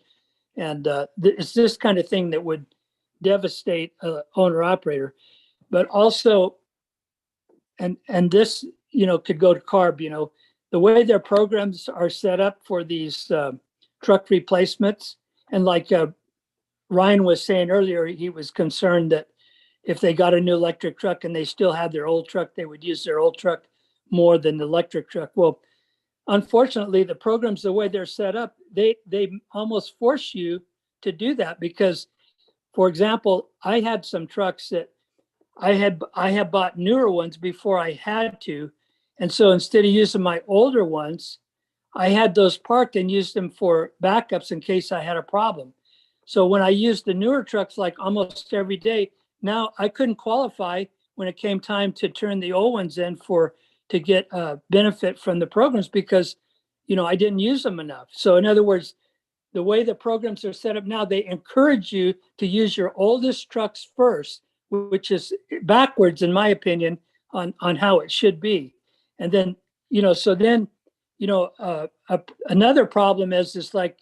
And it's this kind of thing that would devastate owner operator, but also, and this, could go to CARB, the way their programs are set up for these truck replacements. And like Ryan was saying earlier, he was concerned that if they got a new electric truck and they still had their old truck, they would use their old truck more than the electric truck. Well, unfortunately, the programs, the way they're set up, they almost force you to do that because, for example, I had some trucks that I had bought newer ones before I had to. And so instead of using my older ones, I had those parked and used them for backups in case I had a problem. So when I used the newer trucks like almost every day, now I couldn't qualify when it came time to turn the old ones in to get benefit from the programs because, I didn't use them enough. So in other words, the way the programs are set up now, they encourage you to use your oldest trucks first, which is backwards, in my opinion, on how it should be. And then, so then, another problem is like,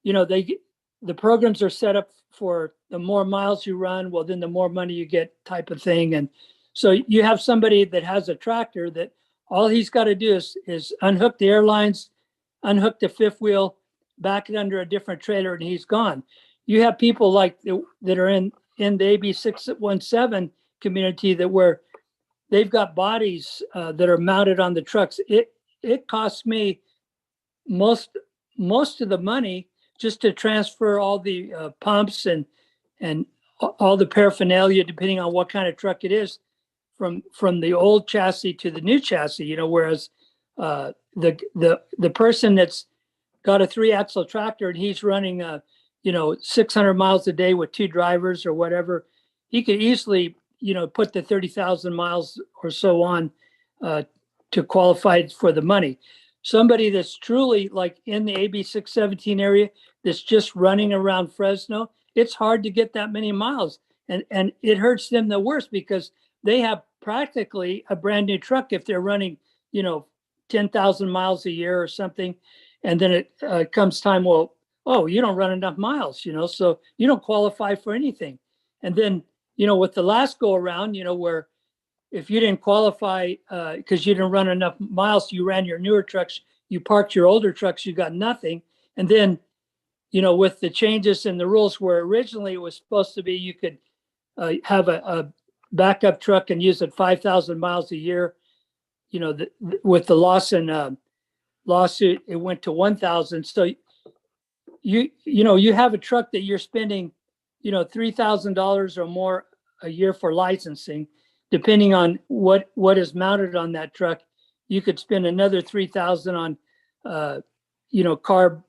the programs are set up for the more miles you run, well, then the more money you get type of thing. And so you have somebody that has a tractor that all he's got to do is unhook the airlines, unhook the fifth wheel, back it under a different trailer, and he's gone. You have people like that are in the AB 617 community that where they've got bodies that are mounted on the trucks. It costs me most of the money just to transfer all the pumps and all the paraphernalia, depending on what kind of truck it is, from the old chassis to the new chassis. Whereas the person that's got a 3-axle tractor and he's running 600 miles a day with 2 drivers or whatever, he could easily put the 30,000 miles or so on to qualify for the money. Somebody that's truly like in the AB 617 area that's just running around Fresno, it's hard to get that many miles. And it hurts them the worst because they have practically a brand new truck if they're running, 10,000 miles a year or something. And then it comes time, well, oh, you don't run enough miles, so you don't qualify for anything. And then, with the last go around, where if you didn't qualify because you didn't run enough miles, you ran your newer trucks, you parked your older trucks, you got nothing. And then, you know, with the changes in the rules where originally it was supposed to be you could have a backup truck and use it 5,000 miles a year, you know, with the Lawson lawsuit, it went to 1,000. So you know, you have a truck that you're spending, you know, $3,000 or more a year for licensing, depending on what is mounted on that truck. You could spend another 3,000 on, you know, carb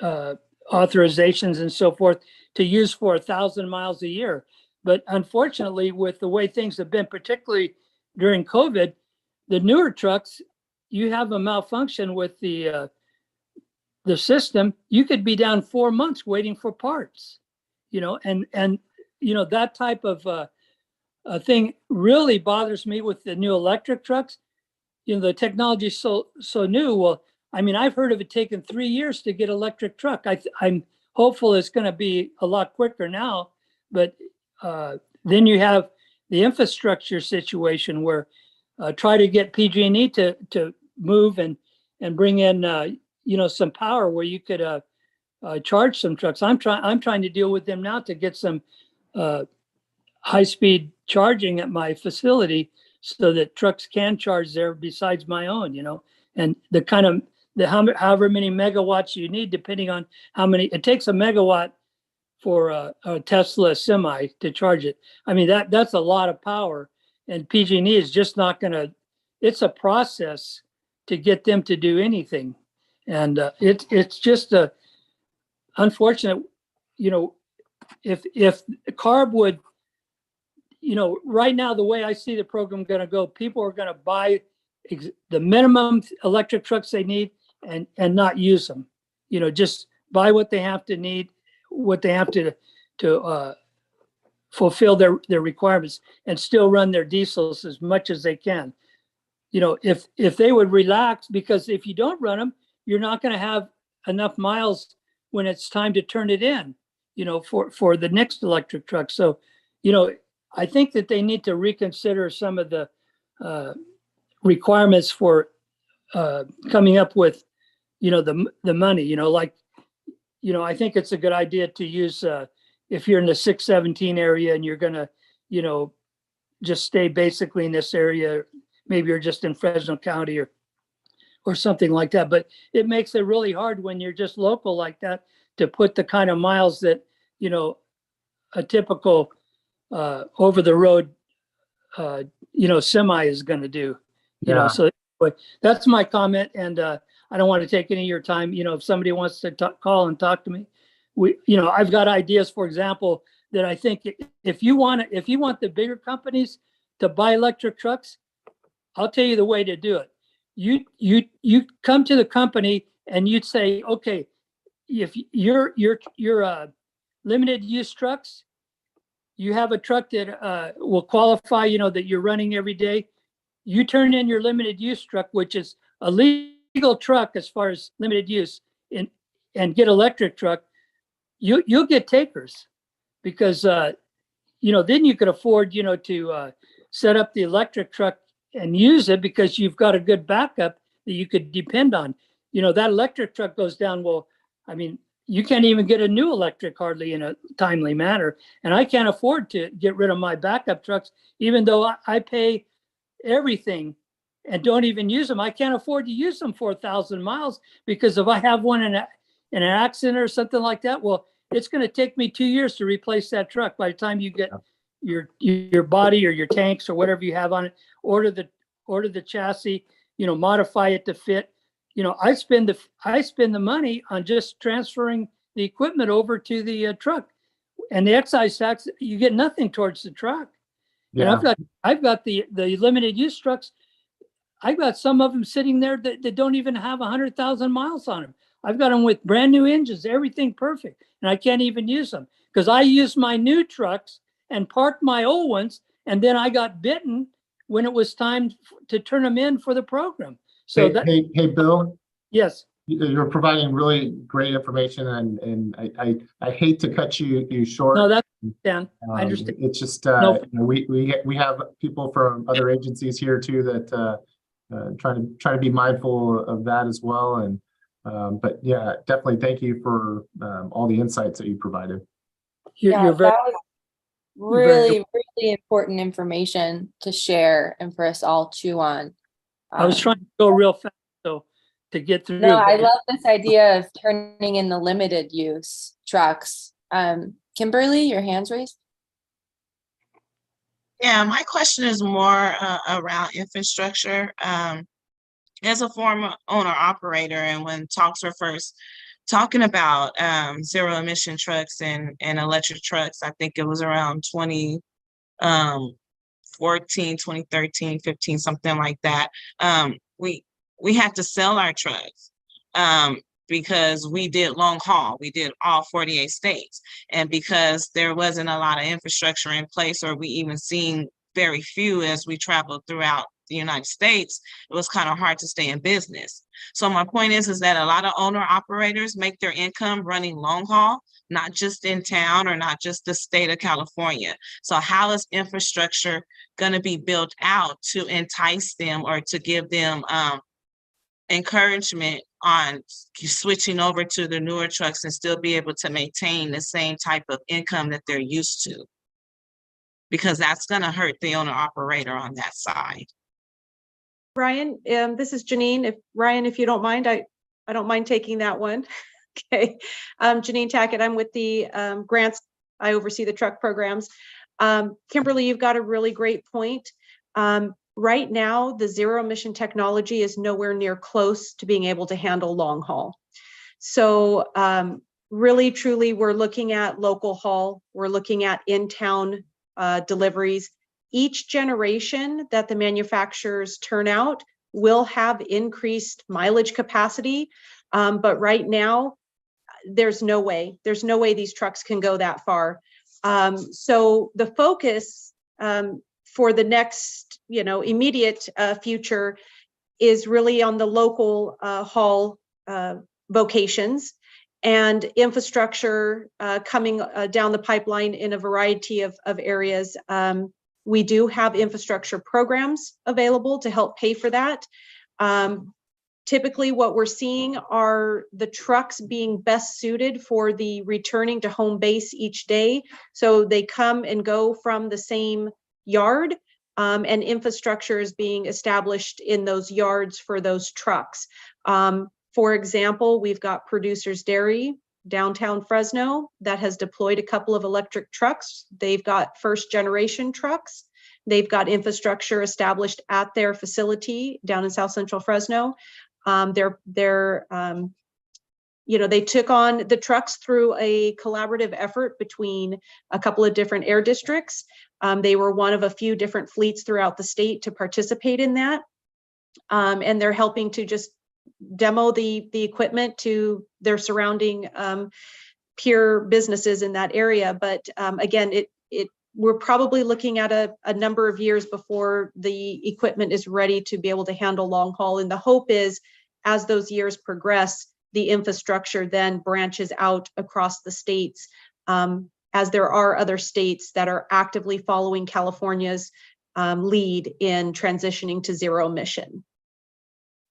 authorizations and so forth to use for 1,000 miles a year. But unfortunately, with the way things have been, particularly during COVID, the newer trucks, you have a malfunction with the system, you could be down 4 months waiting for parts, you know, and you know, that type of thing really bothers me with the new electric trucks. You know, the technology is so new. Well, I mean, I've heard of it taking 3 years to get electric truck. I'm hopeful it's going to be a lot quicker now, but then you have the infrastructure situation where try to get PG&E to move and bring in you know, some power where you could charge some trucks. I'm trying to deal with them now to get some high-speed charging at my facility so that trucks can charge there besides my own, you know, and the kind of however many megawatts you need, depending on how many, it takes a megawatt for a Tesla semi to charge it. I mean, that's a lot of power, and PG&E is just not going to, it's a process to get them to do anything. And it's just a unfortunate, you know, if CARB would, you know, right now, the way I see the program going to go, people are going to buy the minimum electric trucks they need and not use them, you know, just buy what they have to need, what they have to fulfill their requirements and still run their diesels as much as they can. You know, if they would relax, because if you don't run them, you're not going to have enough miles when it's time to turn it in, you know, for the next electric truck. So, you know, I think that they need to reconsider some of the requirements for coming up with, you know, the money, you know, like, you know, I think it's a good idea to use, if you're in the 617 area and you're going to, you know, just stay basically in this area, maybe you're just in Fresno County or something like that. But it makes it really hard when you're just local like that to put the kind of miles that, you know, a typical over the road, you know, semi is going to do, you know. So but that's my comment. And I don't want to take any of your time. You know, if somebody wants to call and talk to me, you know, I've got ideas, for example, that I think if you want the bigger companies to buy electric trucks, I'll tell you the way to do it. You come to the company and you'd say, okay, if you're limited use trucks, you have a truck that will qualify, you know, that you're running every day. You turn in your limited use truck, which is a legal truck as far as limited use, and get electric truck. You'll get takers because, you know, then you could afford, you know, to set up the electric truck and use it because you've got a good backup that you could depend on. You know, that electric truck goes down. Well, I mean, you can't even get a new electric hardly in a timely manner. And I can't afford to get rid of my backup trucks, even though I pay everything and don't even use them. I can't afford to use them for 1,000 miles because if I have one in an accident or something like that, well, it's going to take me 2 years to replace that truck. By the time you get your body or your tanks or whatever you have on it, order the chassis, you know, modify it to fit. You know, I spend the money on just transferring the equipment over to the truck, and the excise tax, you get nothing towards the truck. Yeah. And I've got the limited use trucks. I've got some of them sitting there that don't even have 100,000 miles on them. I've got them with brand new engines, everything perfect, and I can't even use them because I use my new trucks and parked my old ones, and then I got bitten when it was time to turn them in for the program. So hey, Bill. Yes. you're providing really great information, and I hate to cut you short. No, that's, Dan, I understand. It's just, No. you know, we have people from other agencies here too that try to be mindful of that as well. And but yeah, definitely thank you for all the insights that you provided. You're very, that was you're very- really important information to share and for us all chew on. I was trying to go real fast, so to get through. No, I but- love this idea of turning in the limited use trucks. Kimberly, your hand's raised. Yeah, my question is more around infrastructure. As a former owner operator, and when talks were first talking about zero emission trucks and electric trucks, I think it was around 2014, 2013, 15, something like that. We had to sell our trucks because we did long haul. We did all 48 states. And because there wasn't a lot of infrastructure in place, or we even seen very few as we traveled throughout the United States, it was kind of hard to stay in business. So my point is that a lot of owner operators make their income running long haul, not just in town or not just the state of California. So how is infrastructure going to be built out to entice them or to give them encouragement on switching over to the newer trucks and still be able to maintain the same type of income that they're used to? Because that's going to hurt the owner operator on that side. Ryan, this is Janine. If you don't mind, I don't mind taking that one. Okay. Janine Tackett, I'm with the grants. I oversee the truck programs. Kimberly, you've got a really great point. Right now, the zero emission technology is nowhere near close to being able to handle long haul. So really, truly, we're looking at local haul. We're looking at in-town deliveries. Each generation that the manufacturers turn out will have increased mileage capacity. But right now, there's no way these trucks can go that far. So the focus for the next, immediate future is really on the local haul vocations and infrastructure coming down the pipeline in a variety of areas. We do have infrastructure programs available to help pay for that. Typically, what we're seeing are the trucks being best suited for the returning to home base each day. So they come and go from the same yard, and infrastructure is being established in those yards for those trucks. For example, we've got Producers Dairy, downtown Fresno, that has deployed a couple of electric trucks. They've got first generation trucks. They've got infrastructure established at their facility down in South Central Fresno. They took on the trucks through a collaborative effort between a couple of different air districts. They were one of a few different fleets throughout the state to participate in that. And they're helping to just demo the equipment to their surrounding peer businesses in that area. But again, we're probably looking at a number of years before the equipment is ready to be able to handle long haul. And the hope is, as those years progress, the infrastructure then branches out across the states, as there are other states that are actively following California's lead in transitioning to zero emission.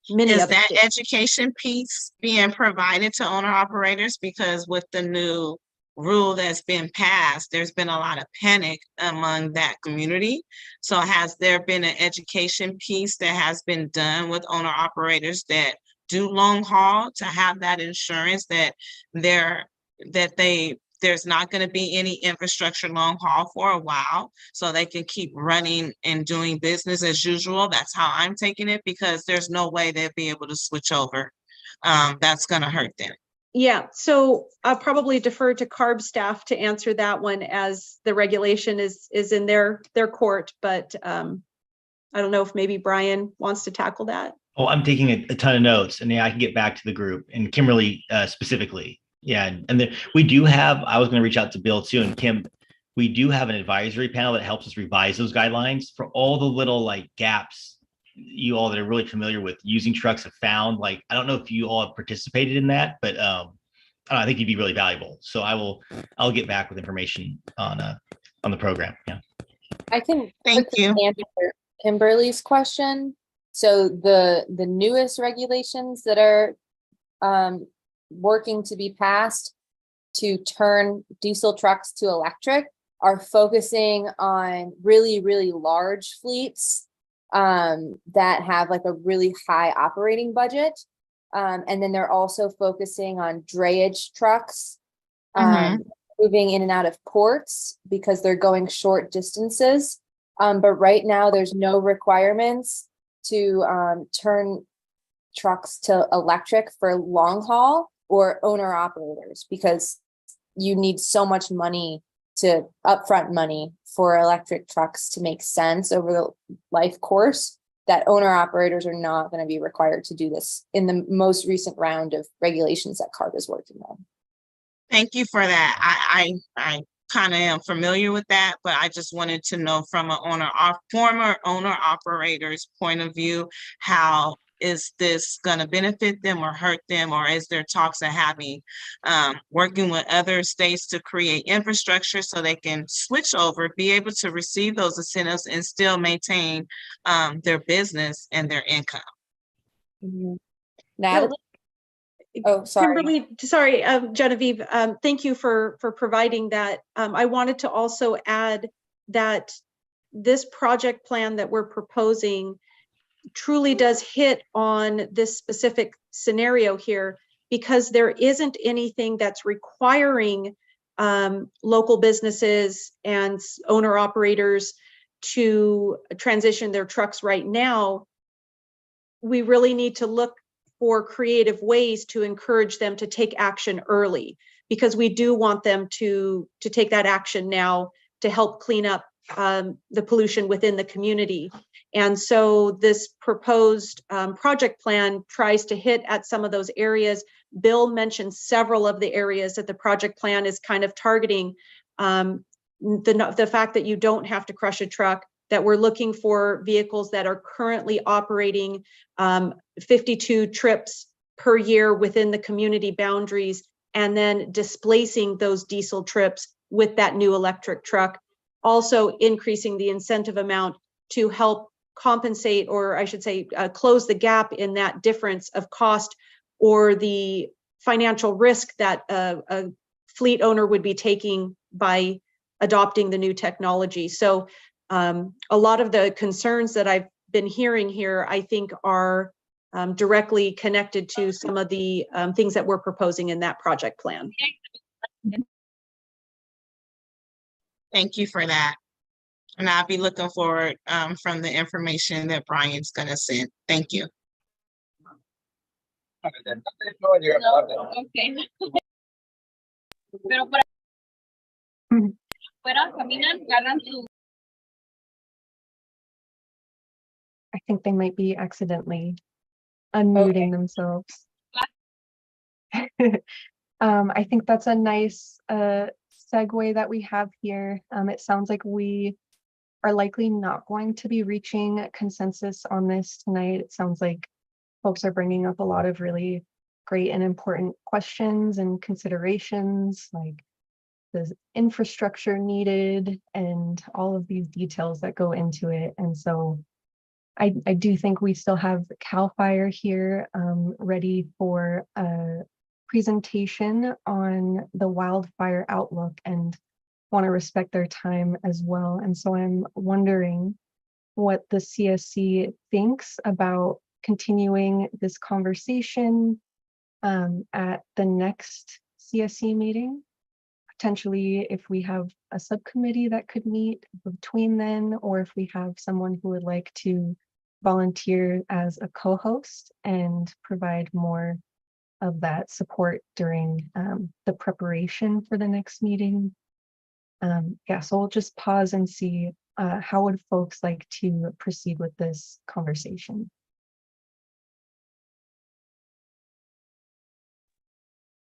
Is that education piece being provided to owner operators? Because with the new rule that's been passed, there's been a lot of panic among that community. So has there been an education piece that has been done with owner operators that do long haul to have that insurance that there's not going to be any infrastructure long haul for a while, so they can keep running and doing business as usual? That's how I'm taking it, because there's no way they'll be able to switch over. That's going to hurt them. Yeah, so I'll probably defer to CARB staff to answer that one, as the regulation is in their court, but I don't know if maybe Brian wants to tackle that. Oh, I'm taking a ton of notes, and yeah, I can get back to the group and Kimberly specifically. Yeah, and we do have, I was going to reach out to Bill too, and Kim, we do have an advisory panel that helps us revise those guidelines for all the little gaps you all that are really familiar with using trucks have found. Like, I don't know if you all have participated in that, but I think you'd be really valuable. So I'll get back with information on the program. Yeah. I can Thank quickly you. answer Kimberly's question. So the newest regulations that are working to be passed to turn diesel trucks to electric are focusing on really, really large fleets that have like a really high operating budget. And then they're also focusing on drayage trucks moving in and out of ports because they're going short distances. But right now there's no requirements to turn trucks to electric for long haul or owner operators because you need so much money to upfront money for electric trucks to make sense over the life course that owner operators are not going to be required to do this in the most recent round of regulations that CARB is working on. Thank you for that. I kind of am familiar with that, but I just wanted to know from former owner operator's point of view, how is this going to benefit them or hurt them, or is there talks of having working with other states to create infrastructure so they can switch over, be able to receive those incentives and still maintain their business and their income? Natalie? Oh, sorry. Kimberly, sorry, Genevieve, thank you for providing that. I wanted to also add that this project plan that we're proposing truly does hit on this specific scenario here, because there isn't anything that's requiring local businesses and owner operators to transition their trucks right now. We really need to look for creative ways to encourage them to take action early, because we do want them to take that action now to help clean up the pollution within the community. And so this proposed project plan tries to hit at some of those areas. Bill mentioned several of the areas that the project plan is kind of targeting. The fact that you don't have to crush a truck, that we're looking for vehicles that are currently operating 52 trips per year within the community boundaries, and then displacing those diesel trips with that new electric truck. Also increasing the incentive amount to help compensate, or I should say, close the gap in that difference of cost or the financial risk that a fleet owner would be taking by adopting the new technology. So a lot of the concerns that I've been hearing here, I think, are directly connected to some of the things that we're proposing in that project plan. Thank you for that. And I'll be looking forward from the information that Brian's going to send. Thank you. I think they might be accidentally unmuting themselves. I think that's a nice segue that we have here. It sounds like we are likely not going to be reaching consensus on this tonight. It sounds like folks are bringing up a lot of really great and important questions and considerations, like the infrastructure needed and all of these details that go into it. And so I do think we still have CAL FIRE here ready for a presentation on the wildfire outlook, and want to respect their time as well. And so I'm wondering what the CSC thinks about continuing this conversation at the next CSC meeting. Potentially, if we have a subcommittee that could meet between then, or if we have someone who would like to volunteer as a co-host and provide more of that support during the preparation for the next meeting. Yeah, so we'll just pause and see how would folks like to proceed with this conversation.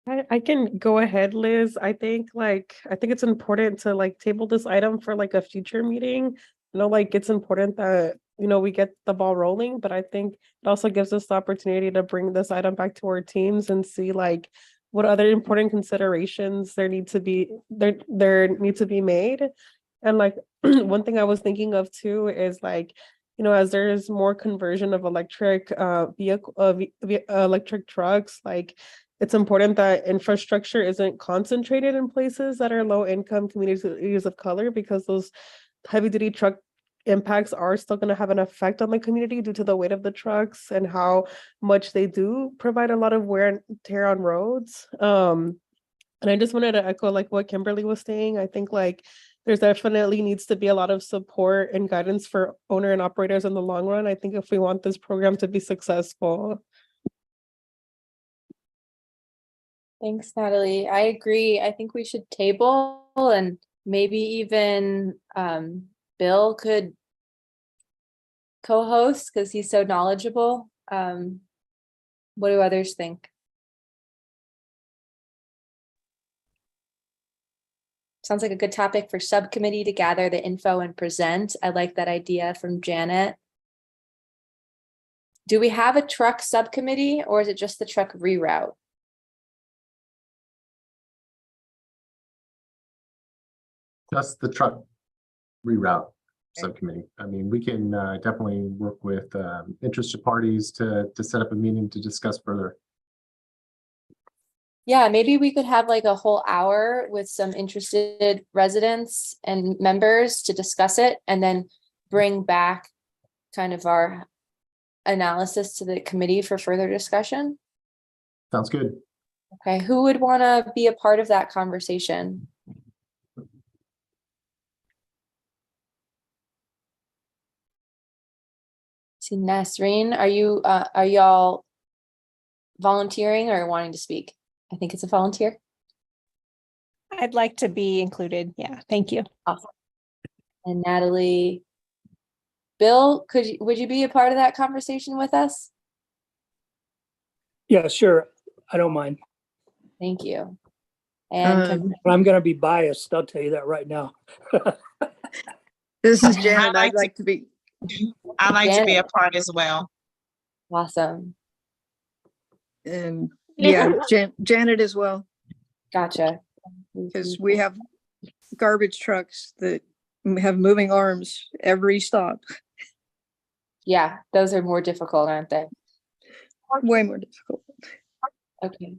I can go ahead, Liz. I think it's important to table this item for a future meeting. It's important that we get the ball rolling. But I think it also gives us the opportunity to bring this item back to our teams and see like what other important considerations there need to be made. And like one thing I was thinking of too is like, as there's more conversion of electric electric trucks, like it's important that infrastructure isn't concentrated in places that are low income communities of color, because those heavy duty truck impacts are still going to have an effect on the community due to the weight of the trucks and how much they do provide a lot of wear and tear on roads. And I just wanted to echo like what Kimberly was saying. I think like there's definitely needs to be a lot of support and guidance for owner and operators in the long run. I think if we want this program to be successful. Thanks, Natalie. I agree. I think we should table, and maybe even Bill could co-host because he's so knowledgeable. What do others think? Sounds like a good topic for subcommittee to gather the info and present. I like that idea from Janet. Do we have a truck subcommittee, or is it just the truck reroute? Just the truck reroute subcommittee. I mean, we can definitely work with interested parties to set up a meeting to discuss further. Yeah, maybe we could have like a whole hour with some interested residents and members to discuss it, and then bring back kind of our analysis to the committee for further discussion. Sounds good. Okay, who would want to be a part of that conversation? See, Nasreen, are y'all volunteering or wanting to speak? I think it's a volunteer. I'd like to be included. Yeah, thank you. Awesome. And Natalie, Bill, would you be a part of that conversation with us? Yeah, sure. I don't mind. Thank you. And I'm going to be biased. I'll tell you that right now. This is Janet. I'd like to be. I'd like to be a part as well. Awesome. Yeah, Janet as well. Gotcha. Because we have garbage trucks that have moving arms every stop. Yeah, those are more difficult, aren't they? Way more difficult. Okay.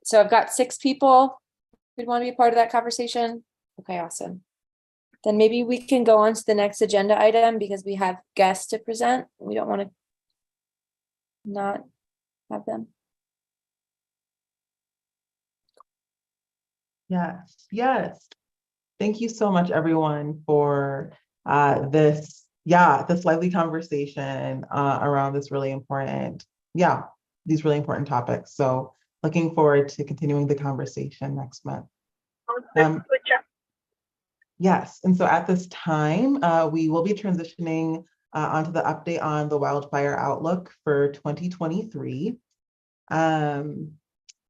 So I've got 6 people who'd want to be a part of that conversation. Okay, awesome. Then maybe we can go on to the next agenda item because we have guests to present. We don't want to not have them. Yes. Thank you so much, everyone, for this lively conversation around this really important, these really important topics. So looking forward to continuing the conversation next month. Yes, and so at this time, we will be transitioning onto the update on the wildfire outlook for 2023.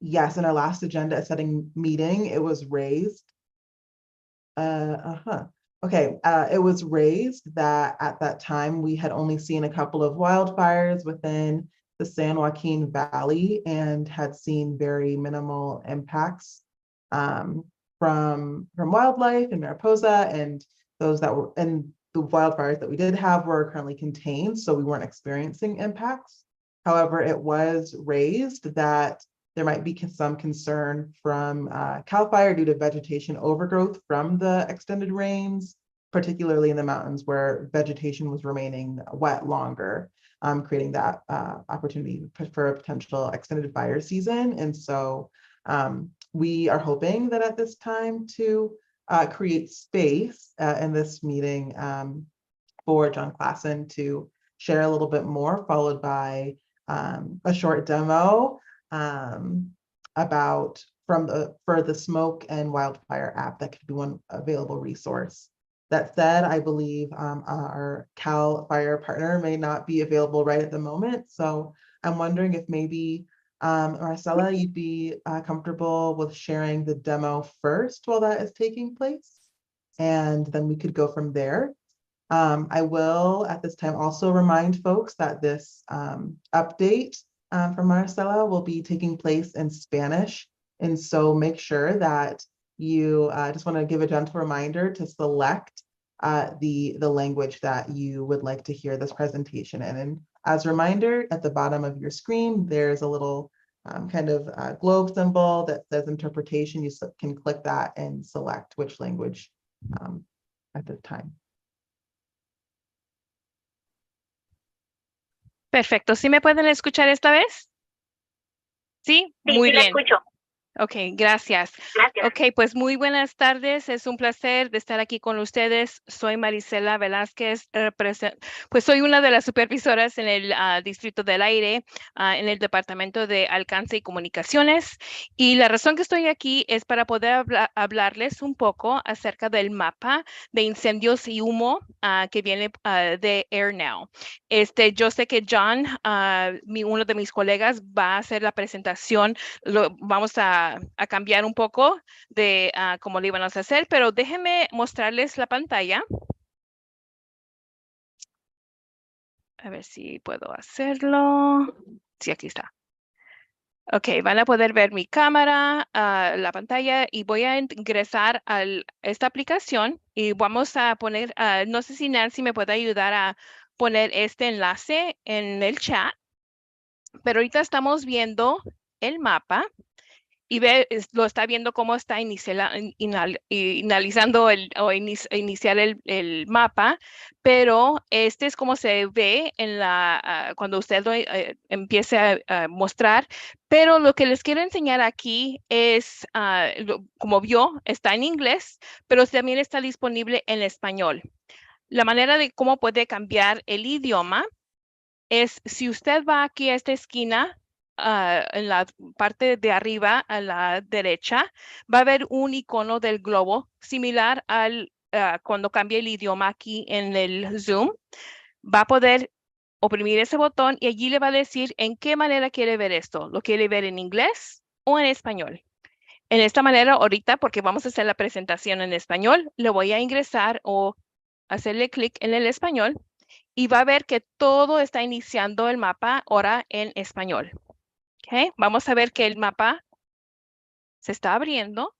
Yes, in our last agenda setting meeting, it was raised. It was raised that at that time we had only seen a couple of wildfires within the San Joaquin Valley and had seen very minimal impacts from wildlife in Mariposa, and those that were, and the wildfires that we did have were currently contained, so we weren't experiencing impacts. However, it was raised that there might be some concern from CAL FIRE due to vegetation overgrowth from the extended rains, particularly in the mountains where vegetation was remaining wet longer, creating that opportunity for a potential extended fire season. And so we are hoping that at this time to create space in this meeting for John Klassen to share a little bit more, followed by a short demo about for the smoke and wildfire app that could be one available resource. That said, I believe our CAL FIRE partner may not be available right at the moment. So I'm wondering if maybe Marcella, you'd be comfortable with sharing the demo first while that is taking place, and then we could go from there. I will at this time also remind folks that this update from Marcela will be taking place in Spanish. And so make sure that you just want to give a gentle reminder to select the language that you would like to hear this presentation in. And as a reminder, at the bottom of your screen, there's a little kind of globe symbol that says interpretation. You can click that and select which language at this time. Perfecto. ¿Sí me pueden escuchar esta vez? Sí, muy bien. Ok, gracias. Ok, pues muy buenas tardes. Es un placer de estar aquí con ustedes. Soy Marisela Velázquez. Pues soy una de las supervisoras en el Distrito del Aire, en el Departamento de Alcance y Comunicaciones. Y la razón que estoy aquí es para poder hablarles un poco acerca del mapa de incendios y humo que viene de AirNow. Yo sé que John, uno de mis colegas, va a hacer la presentación. Vamos a cambiar un poco de cómo lo íbamos a hacer, pero déjenme mostrarles la pantalla. A ver si puedo hacerlo. Sí, aquí está. Ok, van a poder ver mi cámara, la pantalla, y voy a ingresar a esta aplicación y vamos a poner, no sé si Nancy me puede ayudar a poner este enlace en el chat, pero ahorita estamos viendo el mapa. Y lo está viendo cómo está iniciando iniciar el mapa, pero este es como se ve en cuando usted lo empiece a mostrar. Pero lo que les quiero enseñar aquí es, como vio, está en inglés, pero también está disponible en español. La manera de cómo puede cambiar el idioma es si usted va aquí a esta esquina, en la parte de arriba a la derecha, va a haber un icono del globo similar al cuando cambia el idioma aquí en el Zoom. Va a poder oprimir ese botón y allí le va a decir en qué manera quiere ver esto. ¿Lo quiere ver en inglés o en español? En esta manera, ahorita, porque vamos a hacer la presentación en español, le voy a ingresar o hacerle clic en el español. Y va a ver que todo está iniciando el mapa ahora en español. ¿Okay? Vamos a ver que el mapa se está abriendo.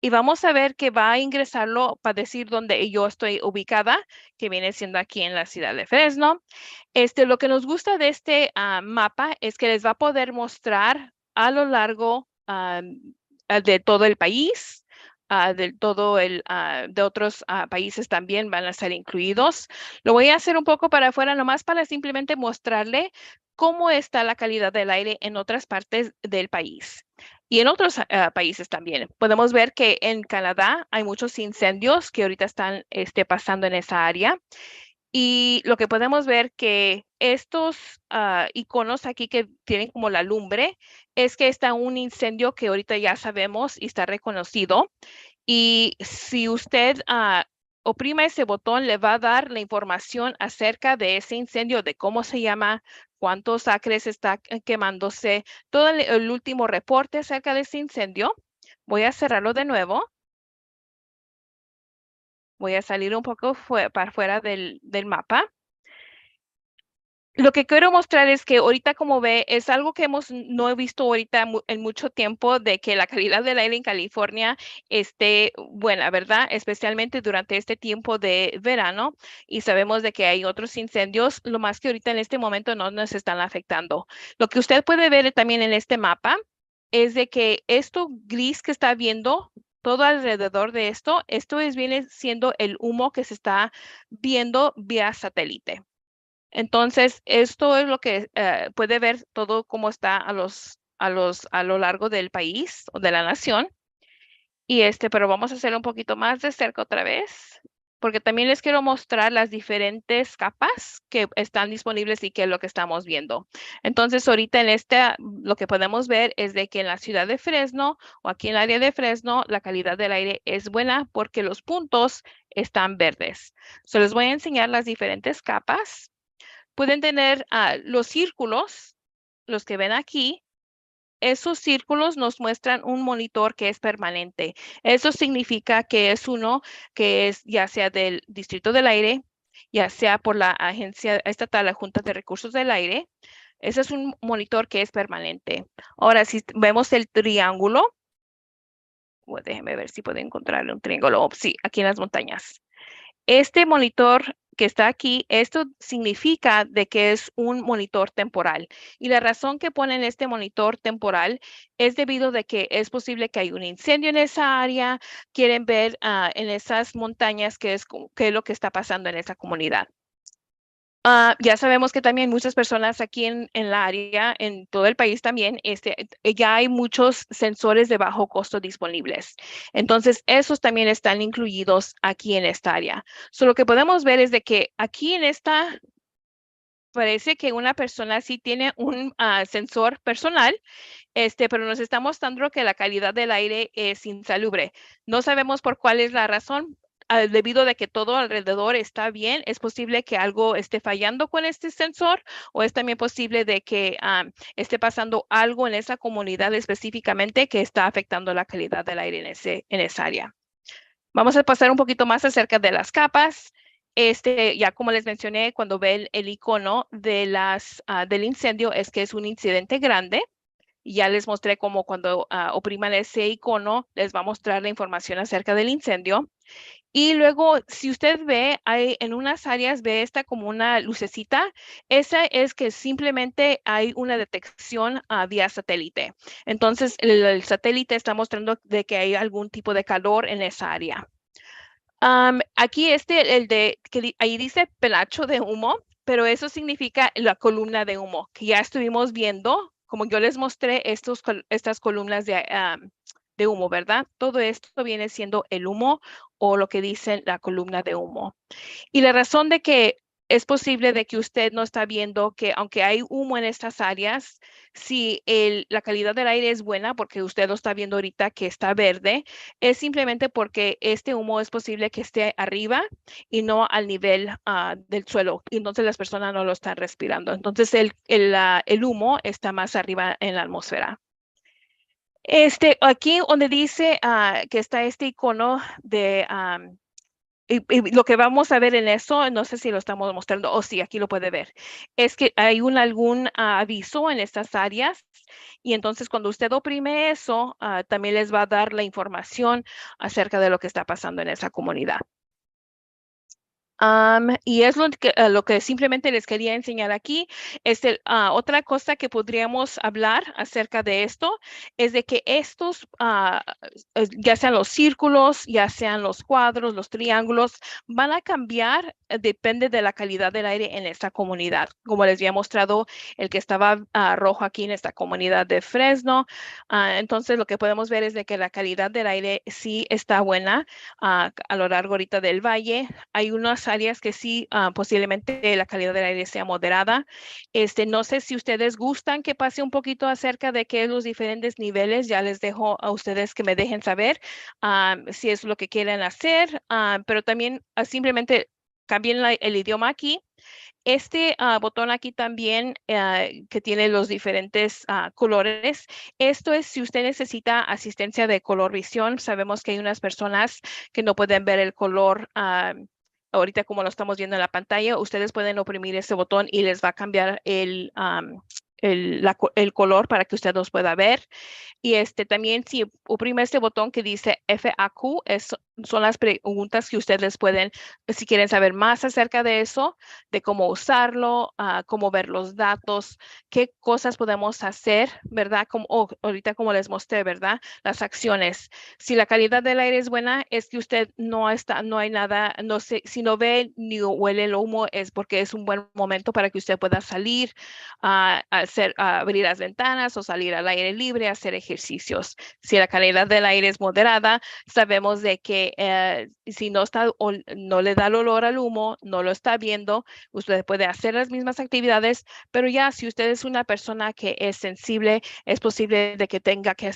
Y vamos a ver que va a ingresarlo para decir dónde yo estoy ubicada, que viene siendo aquí en la ciudad de Fresno. Lo que nos gusta de este mapa es que les va a poder mostrar a lo largo de todo el país, de otros países también van a ser incluidos. Lo voy a hacer un poco para afuera, nomás para simplemente mostrarle cómo está la calidad del aire en otras partes del país. Y en otros países también. Podemos ver que en Canadá hay muchos incendios que ahorita están pasando en esa área. Y lo que podemos ver que estos iconos aquí que tienen como la lumbre es que está un incendio que ahorita ya sabemos y está reconocido. Y si usted oprime ese botón, le va a dar la información acerca de ese incendio, de cómo se llama, cuántos acres está quemándose, todo el último reporte acerca de ese incendio. Voy a cerrarlo de nuevo. Voy a salir un poco para fuera del mapa. Lo que quiero mostrar es que ahorita, como ve, es algo que no he visto ahorita en mucho tiempo, de que la calidad del aire en California esté buena, ¿verdad? Especialmente durante este tiempo de verano, y sabemos de que hay otros incendios, lo más que ahorita en este momento no nos están afectando. Lo que usted puede ver también en este mapa es de que esto gris que está viendo todo alrededor de esto viene siendo el humo que se está viendo vía satélite. Entonces, esto es lo que puede ver todo cómo está a lo largo del país o de la nación. Y pero vamos a hacer un poquito más de cerca otra vez, porque también les quiero mostrar las diferentes capas que están disponibles y qué es lo que estamos viendo. Entonces, ahorita en lo que podemos ver es de que en la ciudad de Fresno o aquí en el área de Fresno, la calidad del aire es buena porque los puntos están verdes. Les voy a enseñar las diferentes capas. Pueden tener los círculos, los que ven aquí, esos círculos nos muestran un monitor que es permanente. Eso significa que es uno que es ya sea del Distrito del Aire, ya sea por la Agencia Estatal, la Junta de Recursos del Aire. Ese es un monitor que es permanente. Ahora, si vemos el triángulo, déjeme ver si puedo encontrar un triángulo. Oh, sí, aquí en las montañas. Este monitor que está aquí, esto significa de que es un monitor temporal. Y la razón que ponen este monitor temporal es debido de que es posible que hay un incendio en esa área, quieren ver en esas montañas qué es lo que está pasando en esa comunidad. Ya sabemos que también muchas personas aquí en la área, en todo el país también, ya hay muchos sensores de bajo costo disponibles. Entonces, esos también están incluidos aquí en esta área. Lo que podemos ver es de que aquí en esta, parece que una persona sí tiene un sensor personal, pero nos está mostrando que la calidad del aire es insalubre. No sabemos por cuál es la razón. Debido a que todo alrededor está bien, es posible que algo esté fallando con este sensor o es también posible de que esté pasando algo en esa comunidad específicamente que está afectando la calidad del aire en esa área. Vamos a pasar un poquito más acerca de las capas. Ya como les mencioné, cuando ven el icono de del incendio, es que es un incidente grande. Ya les mostré cómo cuando opriman ese icono, les va a mostrar la información acerca del incendio. Y luego, si usted ve, en unas áreas ve esta como una lucecita, esa es que simplemente hay una detección vía satélite. Entonces, el satélite está mostrando de que hay algún tipo de calor en esa área. Aquí ahí dice penacho de humo, pero eso significa la columna de humo, que ya estuvimos viendo, como yo les mostré, estas columnas de humo, ¿verdad? Todo esto viene siendo el humo o lo que dicen la columna de humo. Y la razón de que es posible de que usted no está viendo que aunque hay humo en estas áreas, si la calidad del aire es buena, porque usted lo está viendo ahorita que está verde, es simplemente porque este humo es posible que esté arriba y no al nivel del suelo. Y entonces las personas no lo están respirando. Entonces el humo está más arriba en la atmósfera. Aquí donde dice que está este icono de y lo que vamos a ver en eso, no sé si lo estamos mostrando, o sí, aquí lo puede ver, es que hay algún aviso en estas áreas y entonces cuando usted oprime eso, también les va a dar la información acerca de lo que está pasando en esa comunidad. Y es lo que simplemente les quería enseñar aquí. Otra cosa que podríamos hablar acerca de esto es de que estos, ya sean los círculos, ya sean los cuadros, los triángulos, van a cambiar, depende de la calidad del aire en esta comunidad. Como les había mostrado, el que estaba rojo aquí en esta comunidad de Fresno. Entonces, lo que podemos ver es de que la calidad del aire sí está buena a lo largo ahorita del valle. Hay unas áreas que sí, posiblemente la calidad del aire sea moderada. No sé si ustedes gustan que pase un poquito acerca de qué los diferentes niveles. Ya les dejo a ustedes que me dejen saber si es lo que quieren hacer, pero también simplemente cambien el idioma aquí. Botón aquí también que tiene los diferentes colores. Esto es si usted necesita asistencia de color visión. Sabemos que hay unas personas que no pueden ver el color ahorita como lo estamos viendo en la pantalla. Ustedes pueden oprimir ese botón y les va a cambiar el color para que usted los pueda ver. Y también si oprime este botón que dice FAQ, son las preguntas que ustedes pueden, si quieren saber más acerca de eso, de cómo usarlo, cómo ver los datos, qué cosas podemos hacer, ¿verdad? Ahorita como les mostré, ¿verdad? Las acciones. Si la calidad del aire es buena, es que usted no hay nada, no sé, si no ve ni huele el humo, es porque es un buen momento para que usted pueda salir a abrir las ventanas o salir al aire libre a hacer ejercicios. Si la calidad del aire es moderada, sabemos de que si no está o no le da el olor al humo, no lo está viendo, usted puede hacer las mismas actividades, pero ya si usted es una persona que es sensible, es posible de que tenga que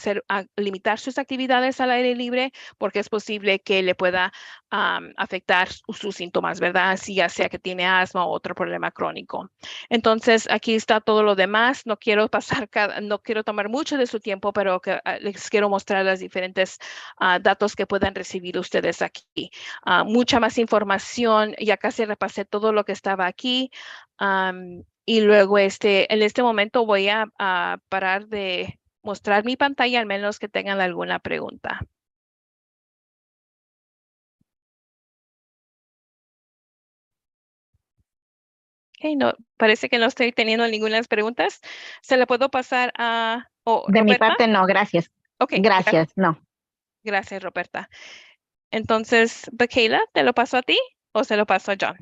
limitar sus actividades al aire libre, porque es posible que le pueda afectar sus síntomas, ¿verdad? Si ya sea que tiene asma o otro problema crónico. Entonces, aquí está todo lo demás. No quiero no quiero tomar mucho de su tiempo, pero les quiero mostrar las diferentes datos que puedan recibir ustedes aquí. Mucha más información, ya casi repasé todo lo que estaba aquí. Y luego en este momento voy a parar de mostrar mi pantalla, al menos que tengan alguna pregunta. Ok, no, parece que no estoy teniendo ninguna preguntas. ¿Se le puedo pasar a De mi Roberta? parte, no, gracias. Ok, Gracias, no. gracias, Roberta. Entonces, Bakayla, ¿te lo paso a ti o se lo paso a John?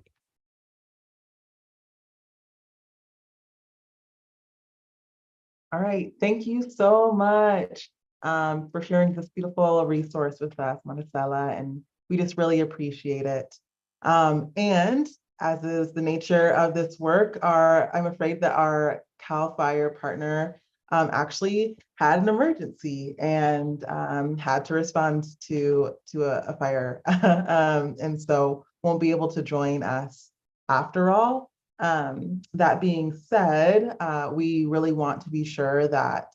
All right, thank you so much for sharing this beautiful resource with us, Maricela, and we just really appreciate it. And as is the nature of this work, I'm afraid that our CAL FIRE partner actually had an emergency and had to respond to a fire, and so won't be able to join us after all. That being said, we really want to be sure that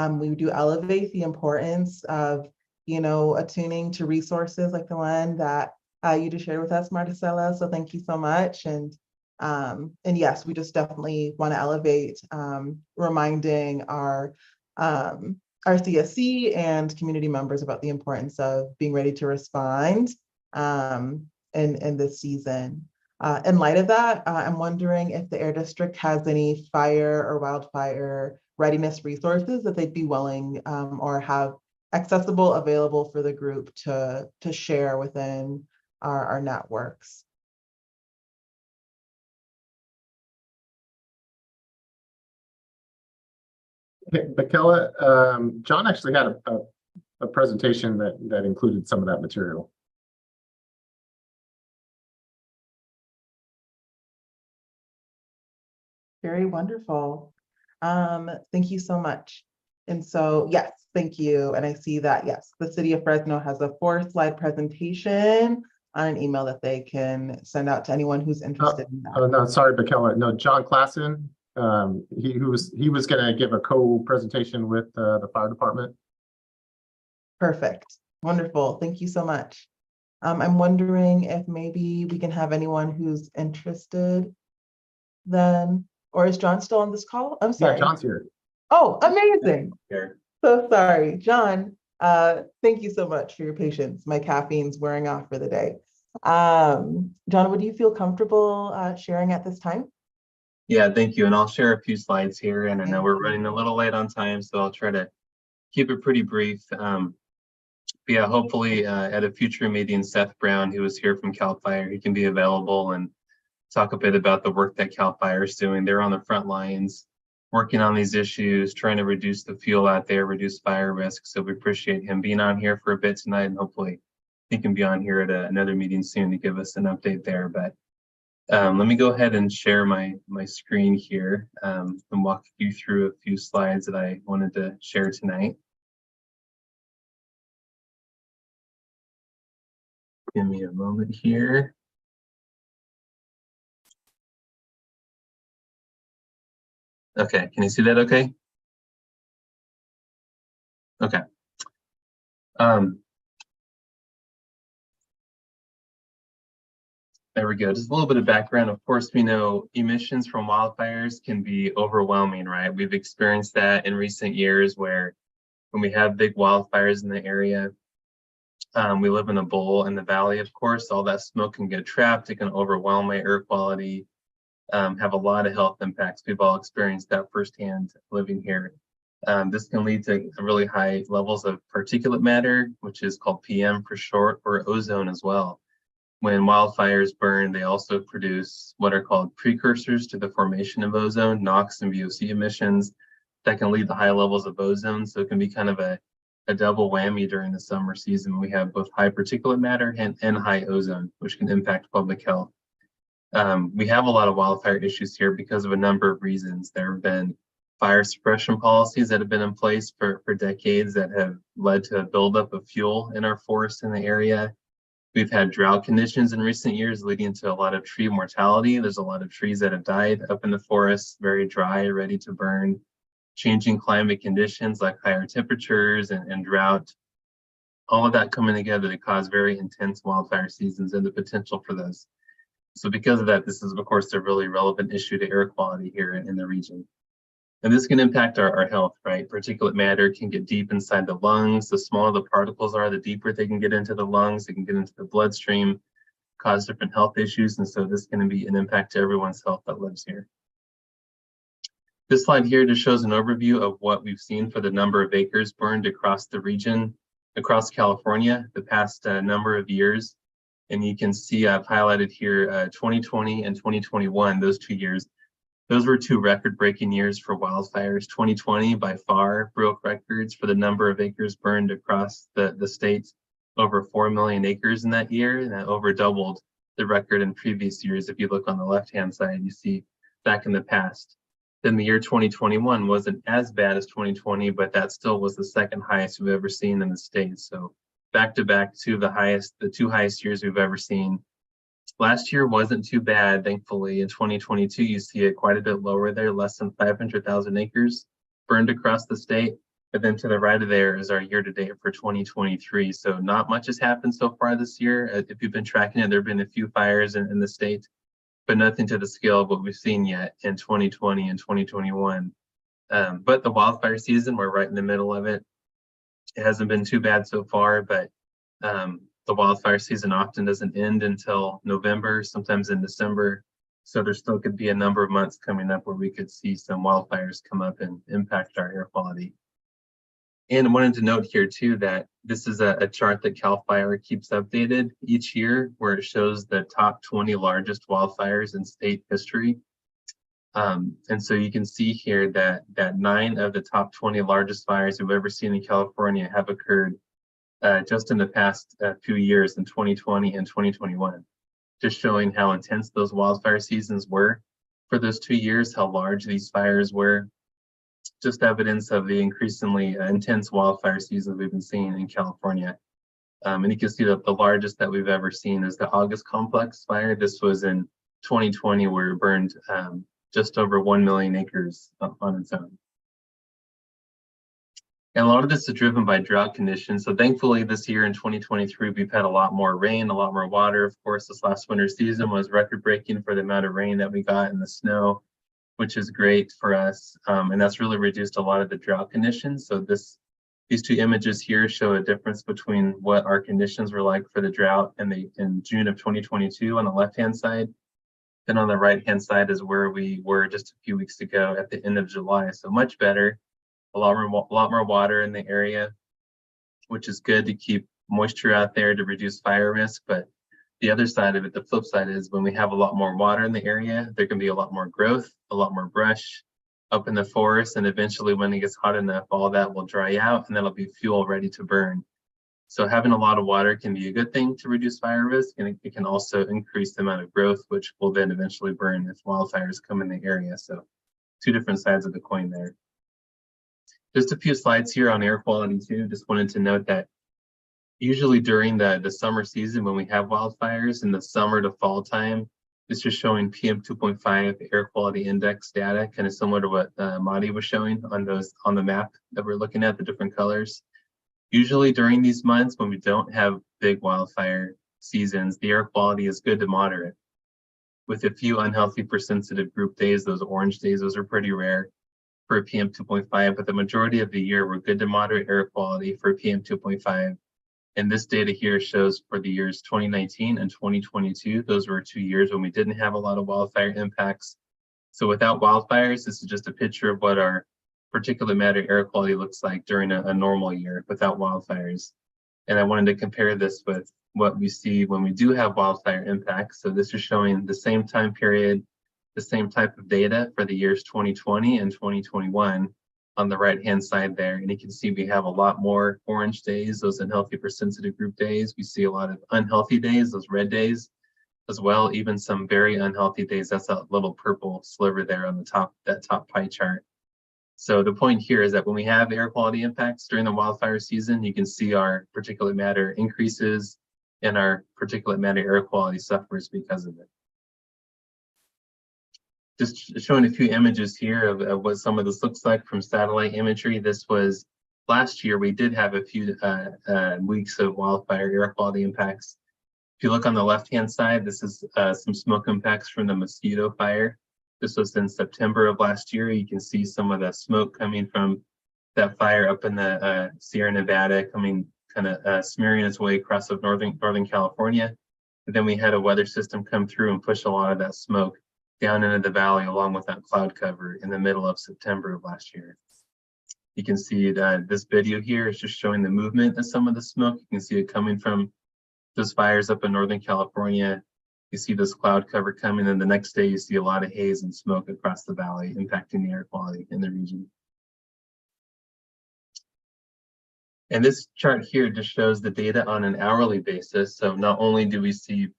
we do elevate the importance of, attuning to resources like the one that you just shared with us, Marticela. So thank you so much. And yes, we just definitely want to elevate, reminding our CSC and community members about the importance of being ready to respond in this season. In light of that, I'm wondering if the Air District has any fire or wildfire readiness resources that they'd be willing or have accessible, available for the group to share within our networks. Hey, Bakayla, John actually had a presentation that included some of that material. Very wonderful. Thank you so much. And so, yes, thank you. And I see that, yes, the city of Fresno has a 4-slide presentation on an email that they can send out to anyone who's interested in that. Oh, no, sorry, Bakayla. No, John Klassen, he was going to give a co-presentation with the fire department. Perfect. Wonderful. Thank you so much. I'm wondering if maybe we can have anyone who's interested then, or is John still on this call? I'm sorry. Yeah, John's here. Oh, amazing. So sorry, John. Thank you so much for your patience. My caffeine's wearing off for the day. John, would you feel comfortable sharing at this time? Yeah, thank you. And I'll share a few slides here. And I know we're running a little late on time, so I'll try to keep it pretty brief. Yeah, hopefully at a future meeting, Seth Brown, who was here from CAL FIRE, he can be available and talk a bit about the work that CAL FIRE is doing. They're on the front lines working on these issues, trying to reduce the fuel out there, reduce fire risk. So we appreciate him being on here for a bit tonight, and hopefully he can be on here at another meeting soon to give us an update there. But let me go ahead and share my screen here and walk you through a few slides that I wanted to share tonight. Give me a moment here. Okay, can you see that okay? Okay. There we go. Just a little bit of background. Of course, we know emissions from wildfires can be overwhelming, right? We've experienced that in recent years where when we have big wildfires in the area, we live in a bowl in the valley, of course, all that smoke can get trapped. It can overwhelm my air quality, have a lot of health impacts. We've all experienced that firsthand living here. This can lead to really high levels of particulate matter, which is called PM for short, or ozone as well. When wildfires burn, they also produce what are called precursors to the formation of ozone, NOx and VOC emissions that can lead to high levels of ozone. So it can be kind of a a double whammy during the summer season. We have both high particulate matter and high ozone, which can impact public health. We have a lot of wildfire issues here because of a number of reasons. There have been fire suppression policies that have been in place for decades that have led to a buildup of fuel in our forests in the area. We've had drought conditions in recent years leading to a lot of tree mortality. There's a lot of trees that have died up in the forests, very dry, ready to burn. Changing climate conditions like higher temperatures and drought, all of that coming together to cause very intense wildfire seasons and the potential for those. So because of that, this is of course a really relevant issue to air quality here in the region. And this can impact our health, right? Particulate matter can get deep inside the lungs. The smaller the particles are, the deeper they can get into the lungs. They can get into the bloodstream, cause different health issues. And so this is going to be an impact to everyone's health that lives here. This slide here just shows an overview of what we've seen for the number of acres burned across the region, across California, the past number of years. And you can see I've highlighted here 2020 and 2021, those 2 years. Those were 2 record-breaking years for wildfires. 2020 by far broke records for the number of acres burned across the state, over 4 million acres in that year, and that over doubled the record in previous years. If you look on the left-hand side, you see back in the past. Then the year 2021 wasn't as bad as 2020, but that still was the second highest we've ever seen in the state. So back to back to the 2 highest years we've ever seen. Last year wasn't too bad, thankfully. In 2022, you see it quite a bit lower there, less than 500,000 acres burned across the state. But then to the right of there is our year-to-date for 2023. So not much has happened so far this year. If you've been tracking it, there have been a few fires in the state, but nothing to the scale of what we've seen yet in 2020 and 2021. But the wildfire season, we're right in the middle of it. It hasn't been too bad so far, but the wildfire season often doesn't end until November, sometimes in December. So there still could be a number of months coming up where we could see some wildfires come up and impact our air quality. And I wanted to note here too that this is a chart that CAL FIRE keeps updated each year, where it shows the top 20 largest wildfires in state history. And so you can see here that 9 of the top 20 largest fires we've ever seen in California have occurred just in the past few years in 2020 and 2021, just showing how intense those wildfire seasons were for those 2 years, how large these fires were, just evidence of the increasingly intense wildfire seasons we've been seeing in California. And you can see that the largest that we've ever seen is the August Complex fire. This was in 2020, where it burned just over 1 million acres on its own. And a lot of this is driven by drought conditions. So thankfully this year in 2023, we've had a lot more rain, a lot more water. Of course, this last winter season was record-breaking for the amount of rain that we got and the snow, which is great for us. And that's really reduced a lot of the drought conditions. So these 2 images here show a difference between what our conditions were like for the drought in June of 2022 on the left-hand side. Then on the right-hand side is where we were just a few weeks ago at the end of July. So much better. A lot more water in the area, which is good to keep moisture out there to reduce fire risk. But the other side of it, the flip side, is when we have a lot more water in the area, there can be a lot more growth, a lot more brush up in the forest. And eventually when it gets hot enough, all that will dry out and that'll be fuel ready to burn. So having a lot of water can be a good thing to reduce fire risk, and it can also increase the amount of growth, which will then eventually burn if wildfires come in the area. So 2 different sides of the coin there. Just a few slides here on air quality too. Just wanted to note that usually during the summer season, when we have wildfires in the summer to fall time, it's just showing PM 2.5 air quality index data, kind of similar to what Madi was showing on the map that we're looking at, the different colors. Usually during these months when we don't have big wildfire seasons, the air quality is good to moderate. With a few unhealthy for sensitive group days, those orange days, those are pretty rare for PM 2.5, but the majority of the year we're good to moderate air quality for PM 2.5. And this data here shows for the years 2019 and 2022, those were 2 years when we didn't have a lot of wildfire impacts. So without wildfires, this is just a picture of what our particulate matter air quality looks like during a normal year without wildfires. And I wanted to compare this with what we see when we do have wildfire impacts. So this is showing the same time period, the same type of data for the years 2020 and 2021 on the right-hand side there. And you can see we have a lot more orange days, those unhealthy for sensitive group days. We see a lot of unhealthy days, those red days as well, even some very unhealthy days. That's that little purple sliver there on the top, that top pie chart. So the point here is that when we have air quality impacts during the wildfire season, you can see our particulate matter increases and our particulate matter air quality suffers because of it. Just showing a few images here of what some of this looks like from satellite imagery. This was last year. We did have a few weeks of wildfire air quality impacts. If you look on the left-hand side, this is some smoke impacts from the mosquito fire. This was in September of last year. You can see some of the smoke coming from that fire up in the Sierra Nevada, coming kind of smearing its way across of Northern California. And then we had a weather system come through and push a lot of that smoke down into the valley along with that cloud cover in the middle of September of last year. You can see that this video here is just showing the movement of some of the smoke. You can see it coming from those fires up in Northern California. You see this cloud cover coming, and the next day you see a lot of haze and smoke across the valley, impacting the air quality in the region. And this chart here just shows the data on an hourly basis. So not only do we see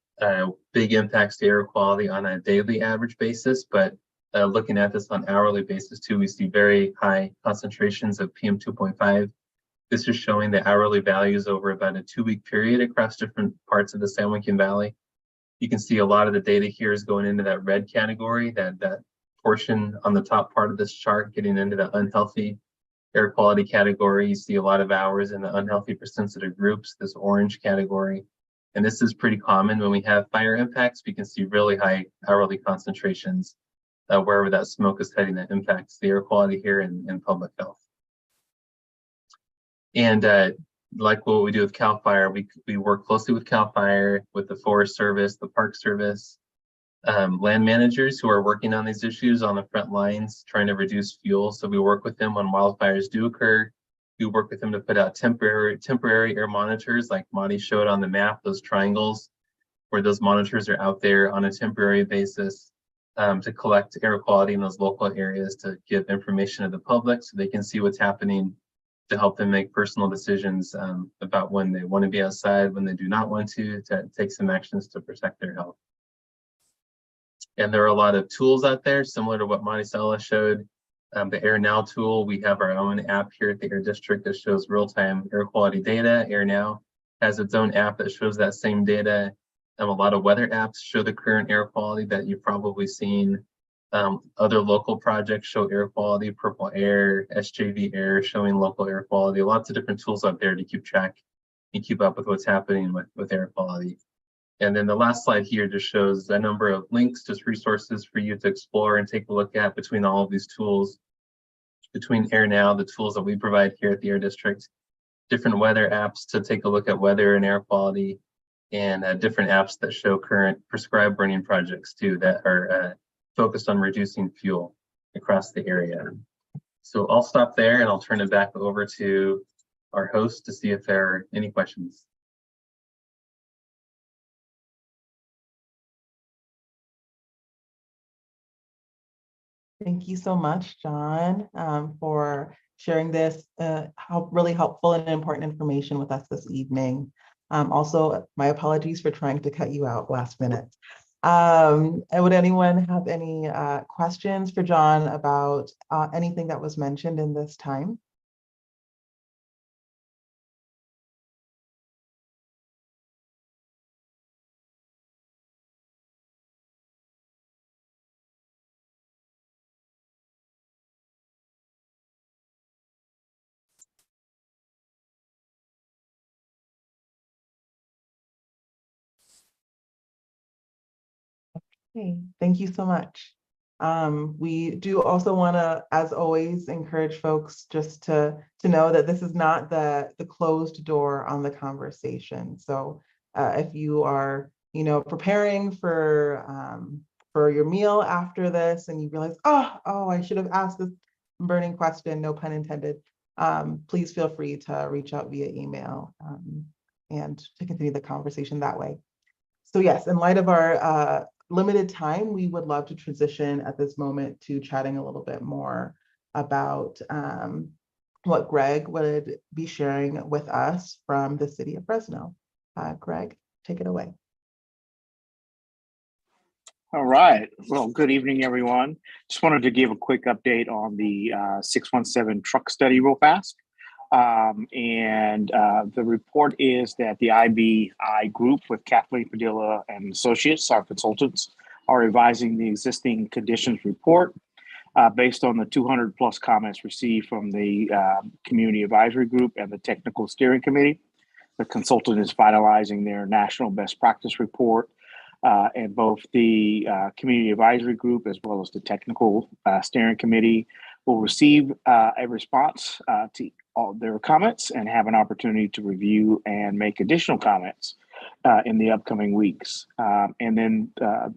big impacts to air quality on a daily average basis, but looking at this on hourly basis too, we see very high concentrations of PM 2.5. This is showing the hourly values over about a 2-week period across different parts of the San Joaquin Valley. You can see a lot of the data here is going into that red category, that portion on the top part of this chart, getting into the unhealthy air quality category. You see a lot of hours in the unhealthy for sensitive groups, this orange category. And this is pretty common when we have fire impacts. We can see really high hourly concentrations wherever that smoke is heading that impacts the air quality here in public health. And like what we do with CAL FIRE, we work closely with CAL FIRE, with the Forest Service, the Park Service, land managers who are working on these issues on the front lines, trying to reduce fuel. So we work with them when wildfires do occur. We work with them to put out temporary air monitors, like Monty showed on the map, those triangles, where those monitors are out there on a temporary basis to collect air quality in those local areas, to give information to the public so they can see what's happening, to help them make personal decisions about when they want to be outside, when they do not want to take some actions to protect their health. And there are a lot of tools out there, similar to what Maricela showed. The Air Now tool, we have our own app here at the Air District that shows real-time air quality data. Air Now has its own app that shows that same data. A lot of weather apps show the current air quality that you've probably seen. Other local projects show air quality, Purple Air, SJV Air showing local air quality. Lots of different tools out there to keep track and keep up with what's happening with air quality. And then the last slide here just shows a number of links, just resources for you to explore and take a look at between all of these tools, between Air Now, the tools that we provide here at the Air District, different weather apps to take a look at weather and air quality, and different apps that show current prescribed burning projects too that are focused on reducing fuel across the area. So I'll stop there and I'll turn it back over to our host to see if there are any questions. Thank you so much, John, for sharing this really helpful and important information with us this evening. Also, my apologies for trying to cut you out last minute. Would anyone have any questions for John about anything that was mentioned in this time? Okay, thank you so much. We do also want to, as always, encourage folks just to know that this is not the closed door on the conversation. So if you are, preparing for your meal after this, and you realize, oh, I should have asked this burning question, no pun intended, please feel free to reach out via email and to continue the conversation that way. So yes, in light of our limited time, we would love to transition at this moment to chatting a little bit more about what Greg would be sharing with us from the city of Fresno. Greg, take it away. All right. Well, good evening, everyone. Just wanted to give a quick update on the 617 truck study real fast. The report is that the IBI group with Kathleen Padilla and Associates, our consultants, are revising the existing conditions report based on the 200 plus comments received from the community advisory group and the technical steering committee. The consultant is finalizing their national best practice report, and both the community advisory group as well as the technical steering committee will receive a response to all their comments and have an opportunity to review and make additional comments in the upcoming weeks. And then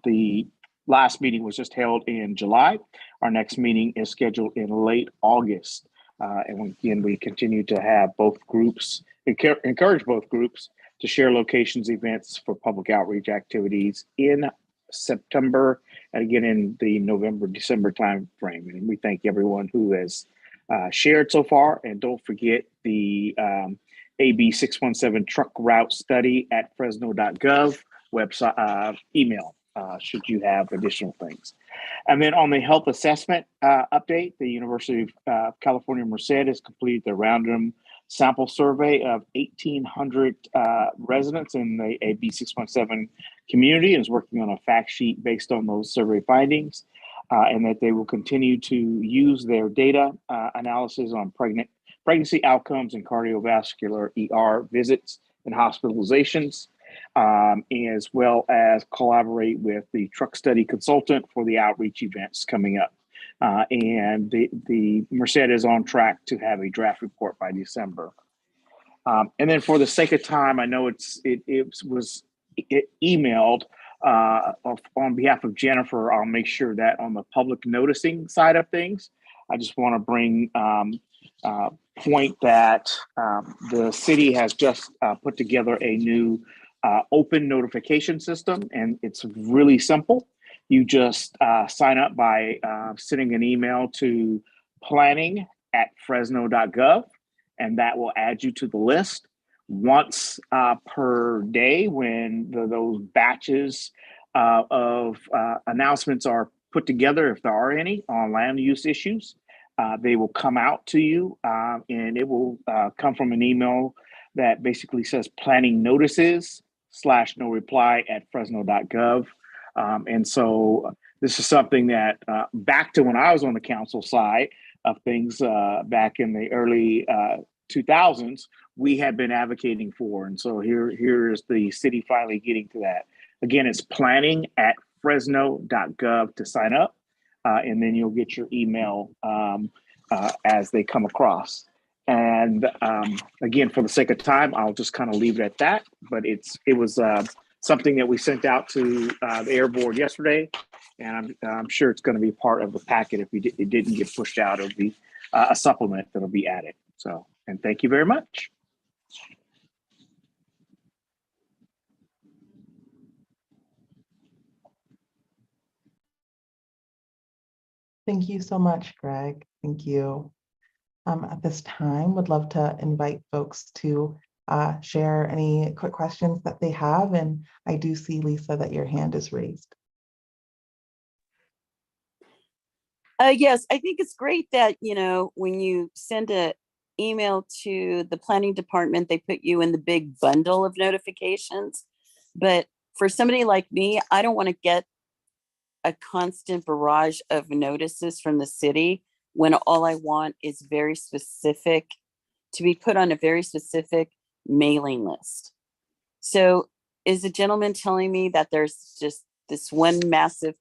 the last meeting was just held in July. Our next meeting is scheduled in late August. And again, we continue to have both groups, encourage both groups to share locations, events for public outreach activities in September and again in the November, December timeframe. And we thank everyone who has shared so far. And don't forget the AB 617 truck route study at Fresno.gov website email should you have additional things. And then on the health assessment update, the University of California, Merced has completed the random sample survey of 1,800 residents in the AB 617 community and is working on a fact sheet based on those survey findings, and that they will continue to use their data analysis on pregnancy outcomes and cardiovascular ER visits and hospitalizations, as well as collaborate with the truck study consultant for the outreach events coming up. And the Merced is on track to have a draft report by December. And then for the sake of time, I know it was emailed on behalf of Jennifer. I'll make sure that on the public noticing side of things, I just want to bring point that the city has just put together a new open notification system, and it's really simple. You just sign up by sending an email to planning@fresno.gov, and that will add you to the list. Once per day when those batches of announcements are put together, if there are any, on land use issues, they will come out to you, and it will come from an email that basically says planning notices /no reply at Fresno.gov. And so this is something that back to when I was on the council side of things back in the early 2000s, we had been advocating for. And so here is the city finally getting to that. Again, it's planning@fresno.gov to sign up, and then you'll get your email as they come across. And again, for the sake of time, I'll just kind of leave it at that. But it was something that we sent out to the Air Board yesterday, and I'm sure it's going to be part of the packet. If it didn't get pushed out, it'll be a supplement that'll be added. So, and thank you very much. Thank you so much, Greg. Thank you. At this time, would love to invite folks to share any quick questions that they have. And I do see, Lisa, that your hand is raised. Yes, I think it's great that, when you send an email to the planning department, they put you in the big bundle of notifications. But for somebody like me, I don't want to get a constant barrage of notices from the city when all I want is very specific, to be put on a very specific mailing list. So is the gentleman telling me that there's just this one massive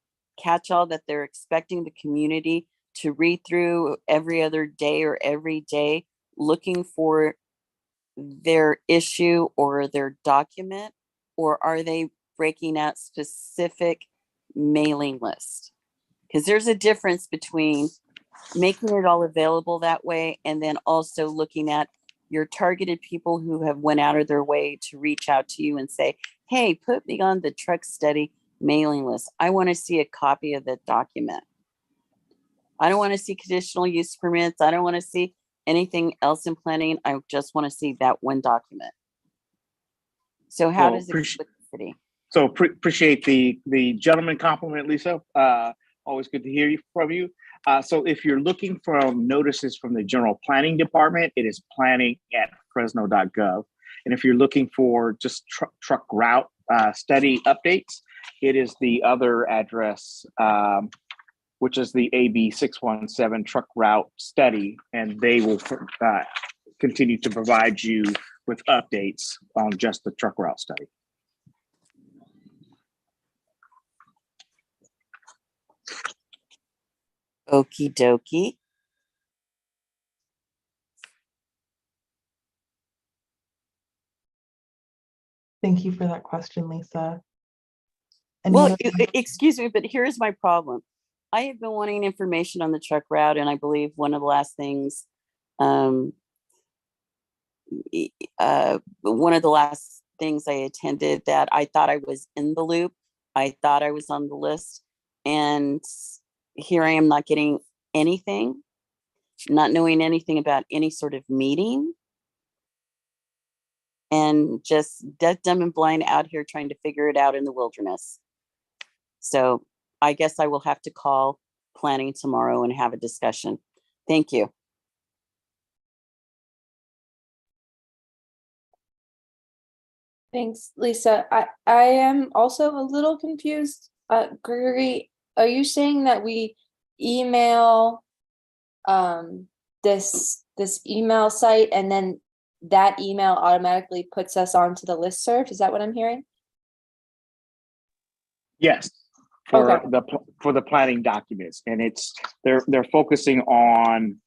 catch-all that they're expecting the community to read through every other day or every day looking for their issue or their document? Or are they breaking out specific mailing lists? Because there's a difference between making it all available that way and then also looking at your targeted people who have went out of their way to reach out to you and say, hey, put me on the truck study mailing list. I want to see a copy of the document. I don't want to see conditional use permits. I don't want to see anything else in planning. I just want to see that one document. So how Well, does it split the city? So appreciate the gentleman compliment, Lisa. Always good to hear from you. So if you're looking for notices from the General Planning Department, it is planning@fresno.gov. And if you're looking for just truck route study updates, it is the other address, which is the AB 617 truck route study, and they will continue to provide you with updates on just the truck route study. Okie dokie. Thank you for that question, Lisa. Well, excuse me, but here's my problem. I have been wanting information on the truck route, and I believe one of the last things, one of the last things I attended that I thought I was in the loop, I thought I was on the list, and here I am not getting anything, not knowing anything about any sort of meeting, and just deaf, dumb, and blind out here trying to figure it out in the wilderness. So I guess I will have to call planning tomorrow and have a discussion. Thank you. Thanks, Lisa. I am also a little confused. Gregory, are you saying that we email this email site and then that email automatically puts us onto the listserv? Is that what I'm hearing? Yes, for the planning documents, and they're focusing on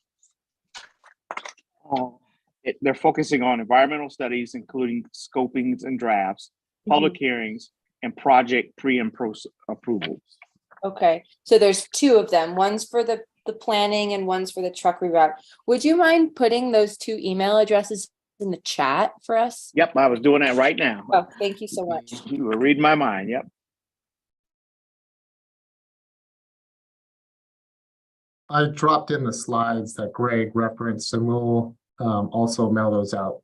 environmental studies, including scopings and drafts, public hearings, and project pre and post approvals. Okay, so there's two of them. One's for the planning and one's for the truck reroute. Would you mind putting those two email addresses in the chat for us? Yep, I was doing that right now. Oh, thank you so much. You were reading my mind. Yep. I dropped in the slides that Greg referenced, and we'll also mail those out.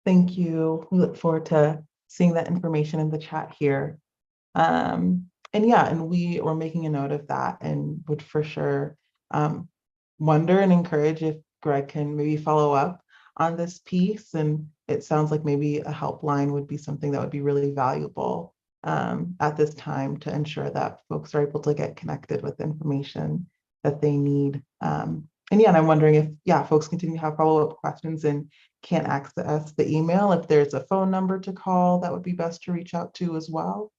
Thank you. We look forward to seeing that information in the chat here. And yeah, and we were making a note of that and would for sure wonder and encourage if Greg can maybe follow up on this piece. And it sounds like maybe a helpline would be something that would be really valuable at this time to ensure that folks are able to get connected with information that they need. And yeah, and I'm wondering if, yeah, folks continue to have follow-up questions and can't access the email, if there's a phone number to call that would be best to reach out to as well.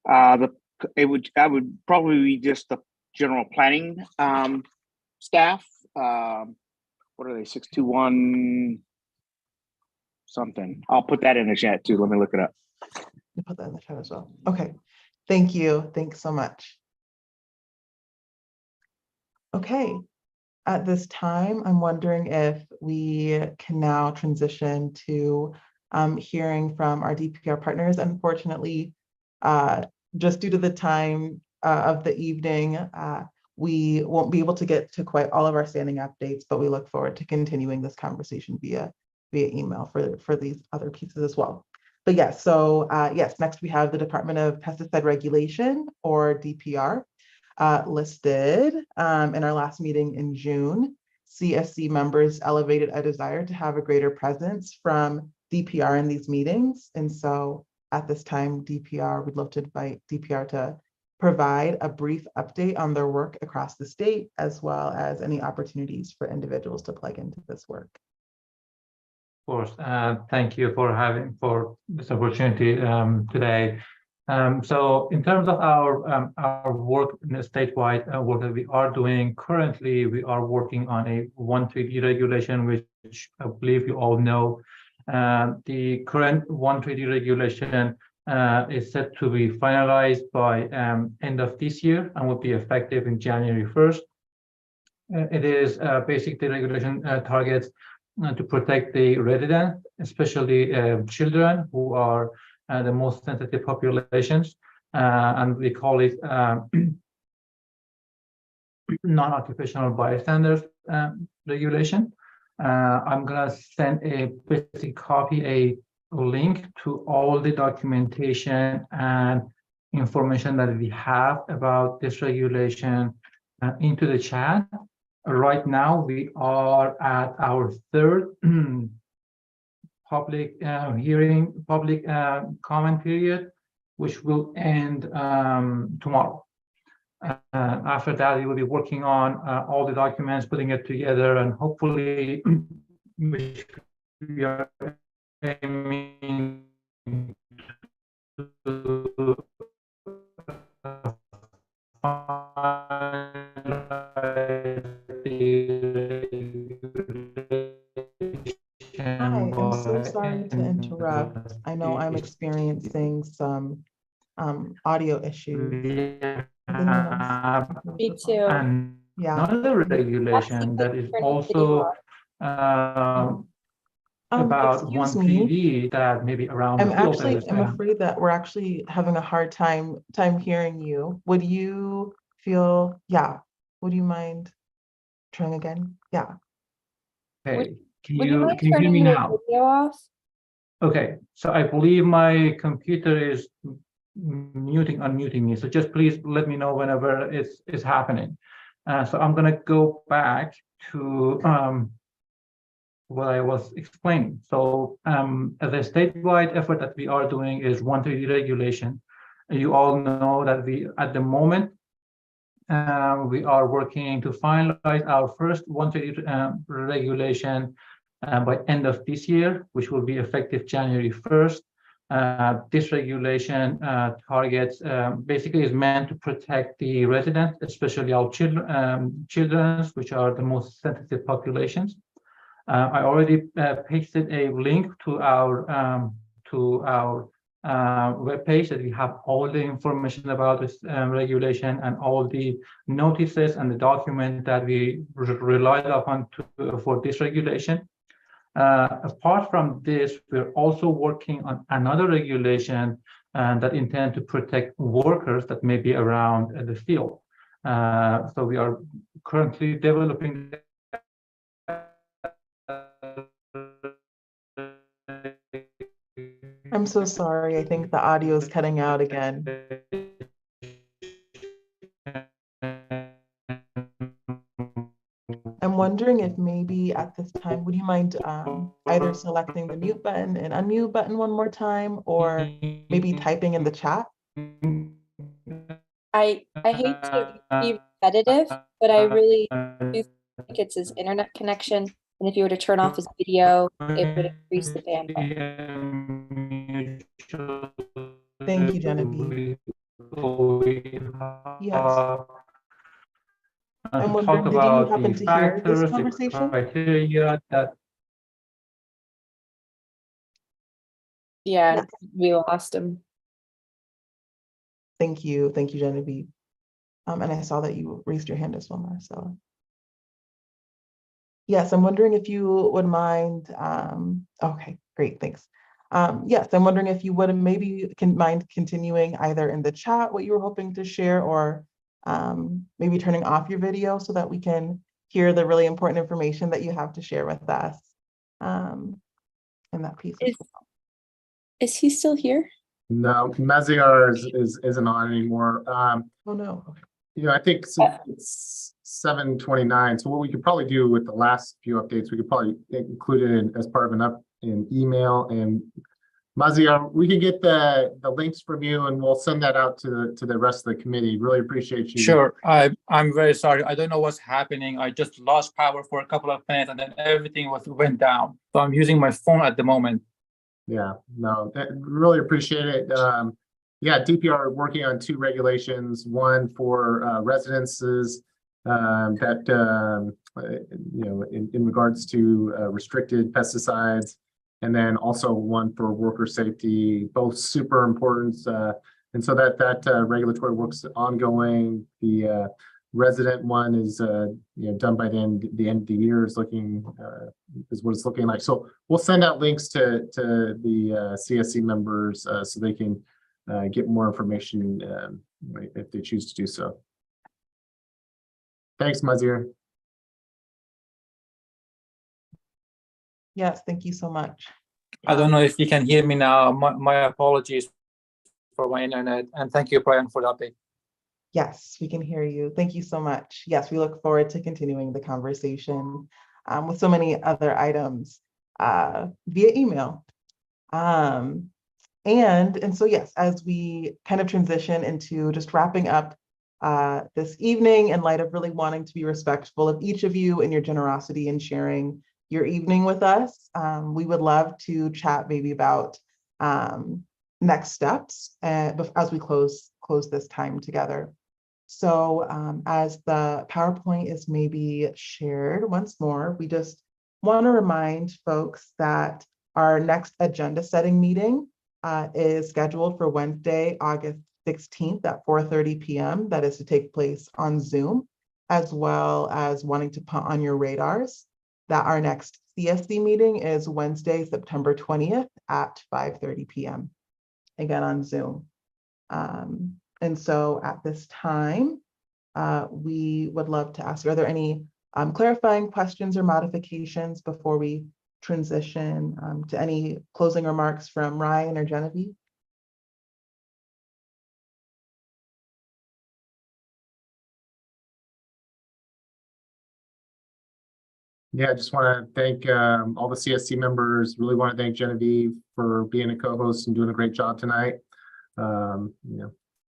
I would probably be just the general planning staff. What are they, 621 something? I'll put that in the chat too. Let me look it up. You put that in the chat as well. Okay, thank you. Thanks so much. Okay, at this time, I'm wondering if we can now transition to hearing from our DPR partners. Unfortunately, just due to the time of the evening, we won't be able to get to quite all of our standing updates, but we look forward to continuing this conversation via email for these other pieces as well. But yes, so yes, next we have the Department of Pesticide Regulation, or DPR, listed in our last meeting in June. CSC members elevated a desire to have a greater presence from DPR in these meetings. And so at this time, DPR would love to invite DPR to provide a brief update on their work across the state, as well as any opportunities for individuals to plug into this work. Of course, thank you for this opportunity today. So in terms of our work in the statewide work that we are doing currently, we are working on a 1,3D regulation, which I believe you all know. The current 1,3D regulation is set to be finalized by end of this year and will be effective in January 1st. it is basically regulation targets to protect the residents, especially children who are the most sensitive populations, and we call it non-occupational bystanders regulation. I'm gonna send a basic copy, a link to all the documentation and information that we have about this regulation into the chat. Right now, we are at our third public hearing, public comment period, which will end tomorrow. After that, we will be working on all the documents, putting it together, and hopefully we are aiming to Hi, I'm so sorry to interrupt. I know I'm experiencing some audio issues. Me too. Yeah. Another regulation that is also about Excuse one me. TV that maybe around I'm the field afraid that we're actually having a hard time hearing you. Would you would you mind trying again? Yeah. Okay, can Would you you mind hear me turning your now? video off? Okay, so I believe my computer is unmuting me. So just please let me know whenever it's happening. So I'm gonna go back to what I was explaining. So as a statewide effort that we are doing is 130 regulation. You all know that we, at the moment, we are working to finalize our first 130 regulation by end of this year, which will be effective January 1st. This regulation targets, basically is meant to protect the residents, especially our children, which are the most sensitive populations. I already pasted a link to our webpage that we have all the information about this regulation and all the notices and the document that we relied upon for this regulation. Apart from this, we're also working on another regulation that intend to protect workers that may be around the field. So we are currently developing I'm so sorry. I think the audio is cutting out again. I'm wondering if maybe at this time, would you mind either selecting the mute button and unmute button one more time, or maybe typing in the chat? I hate to be repetitive, but I really do think it's his internet connection. And if you were to turn off his video, it would increase the bandwidth. Thank you, Genevieve. Yes. I'm wondering, did you happen to hear this conversation? Criteria that Yeah, we lost him. Thank you, Genevieve. And I saw that you raised your hand as well, Marcella. Yes, I'm wondering if you would mind. Okay, great, thanks. Yes, I'm wondering if you would maybe mind continuing either in the chat what you were hoping to share, or maybe turning off your video so that we can hear the really important information that you have to share with us in that piece. Is he still here? No, Maziar isn't on anymore. Oh no. Okay. You know, I think it's 7:29. So what we could probably do with the last few updates, we could probably include it as part of an email. And Maziar, we can get the links from you, and we'll send that out to the rest of the committee. Really appreciate you. Sure. I'm very sorry. I don't know what's happening. I just lost power for a couple of minutes and then everything went down. So I'm using my phone at the moment. Yeah, no, really appreciate it. Yeah, DPR working on 2 regulations, one for residences that, you know, in regards to restricted pesticides, and then also one for worker safety, both super important. And so that regulatory work's ongoing. The resident one is done by the end of the year is looking is what it's looking like. So we'll send out links to the CSC members so they can get more information if they choose to do so. Thanks, Mazir. Yes, thank you so much. I don't know if you can hear me now. My apologies for my internet, and thank you, Brian, for the update. Yes, we can hear you. Thank you so much. Yes, we look forward to continuing the conversation with so many other items via email. And so, yes, as we kind of transition into just wrapping up this evening in light of really wanting to be respectful of each of you and your generosity in sharing your evening with us, we would love to chat maybe about next steps as we close this time together. So as the PowerPoint is maybe shared once more, we just want to remind folks that our next agenda setting meeting is scheduled for Wednesday, August 16th at 4:30 p.m. That is to take place on Zoom, as well as wanting to put on your radars that our next CSC meeting is Wednesday, September 20th at 5:30 p.m. Again on Zoom. And so at this time, we would love to ask, are there any clarifying questions or modifications before we transition to any closing remarks from Ryan or Genevieve? Yeah, I just want to thank all the CSC members. Really want to thank Genevieve for being a co-host and doing a great job tonight.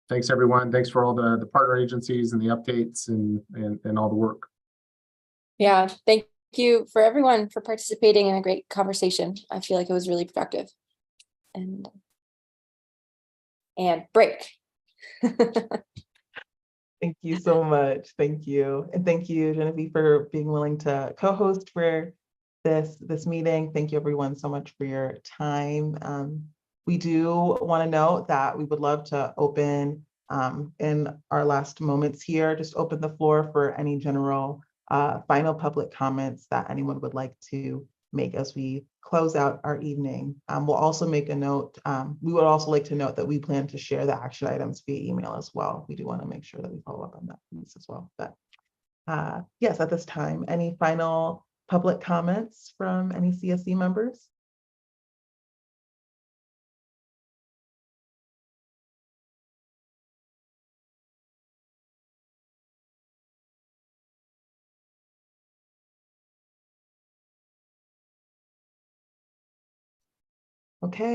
Thanks everyone. Thanks for all the partner agencies and the updates and all the work. Yeah, thank you for everyone for participating in a great conversation. I feel like it was really productive. And break. Thank you so much. Thank you. And thank you, Genevieve, for being willing to co-host for this meeting. Thank you everyone so much for your time. We do want to note that we would love to open in our last moments here, just open the floor for any general final public comments that anyone would like to make as we close out our evening. We'll also make a note. We would also like to note that we plan to share the action items via email as well. We do want to make sure that we follow up on that piece as well. But yes, at this time, any final public comments from any CSC members? Okay.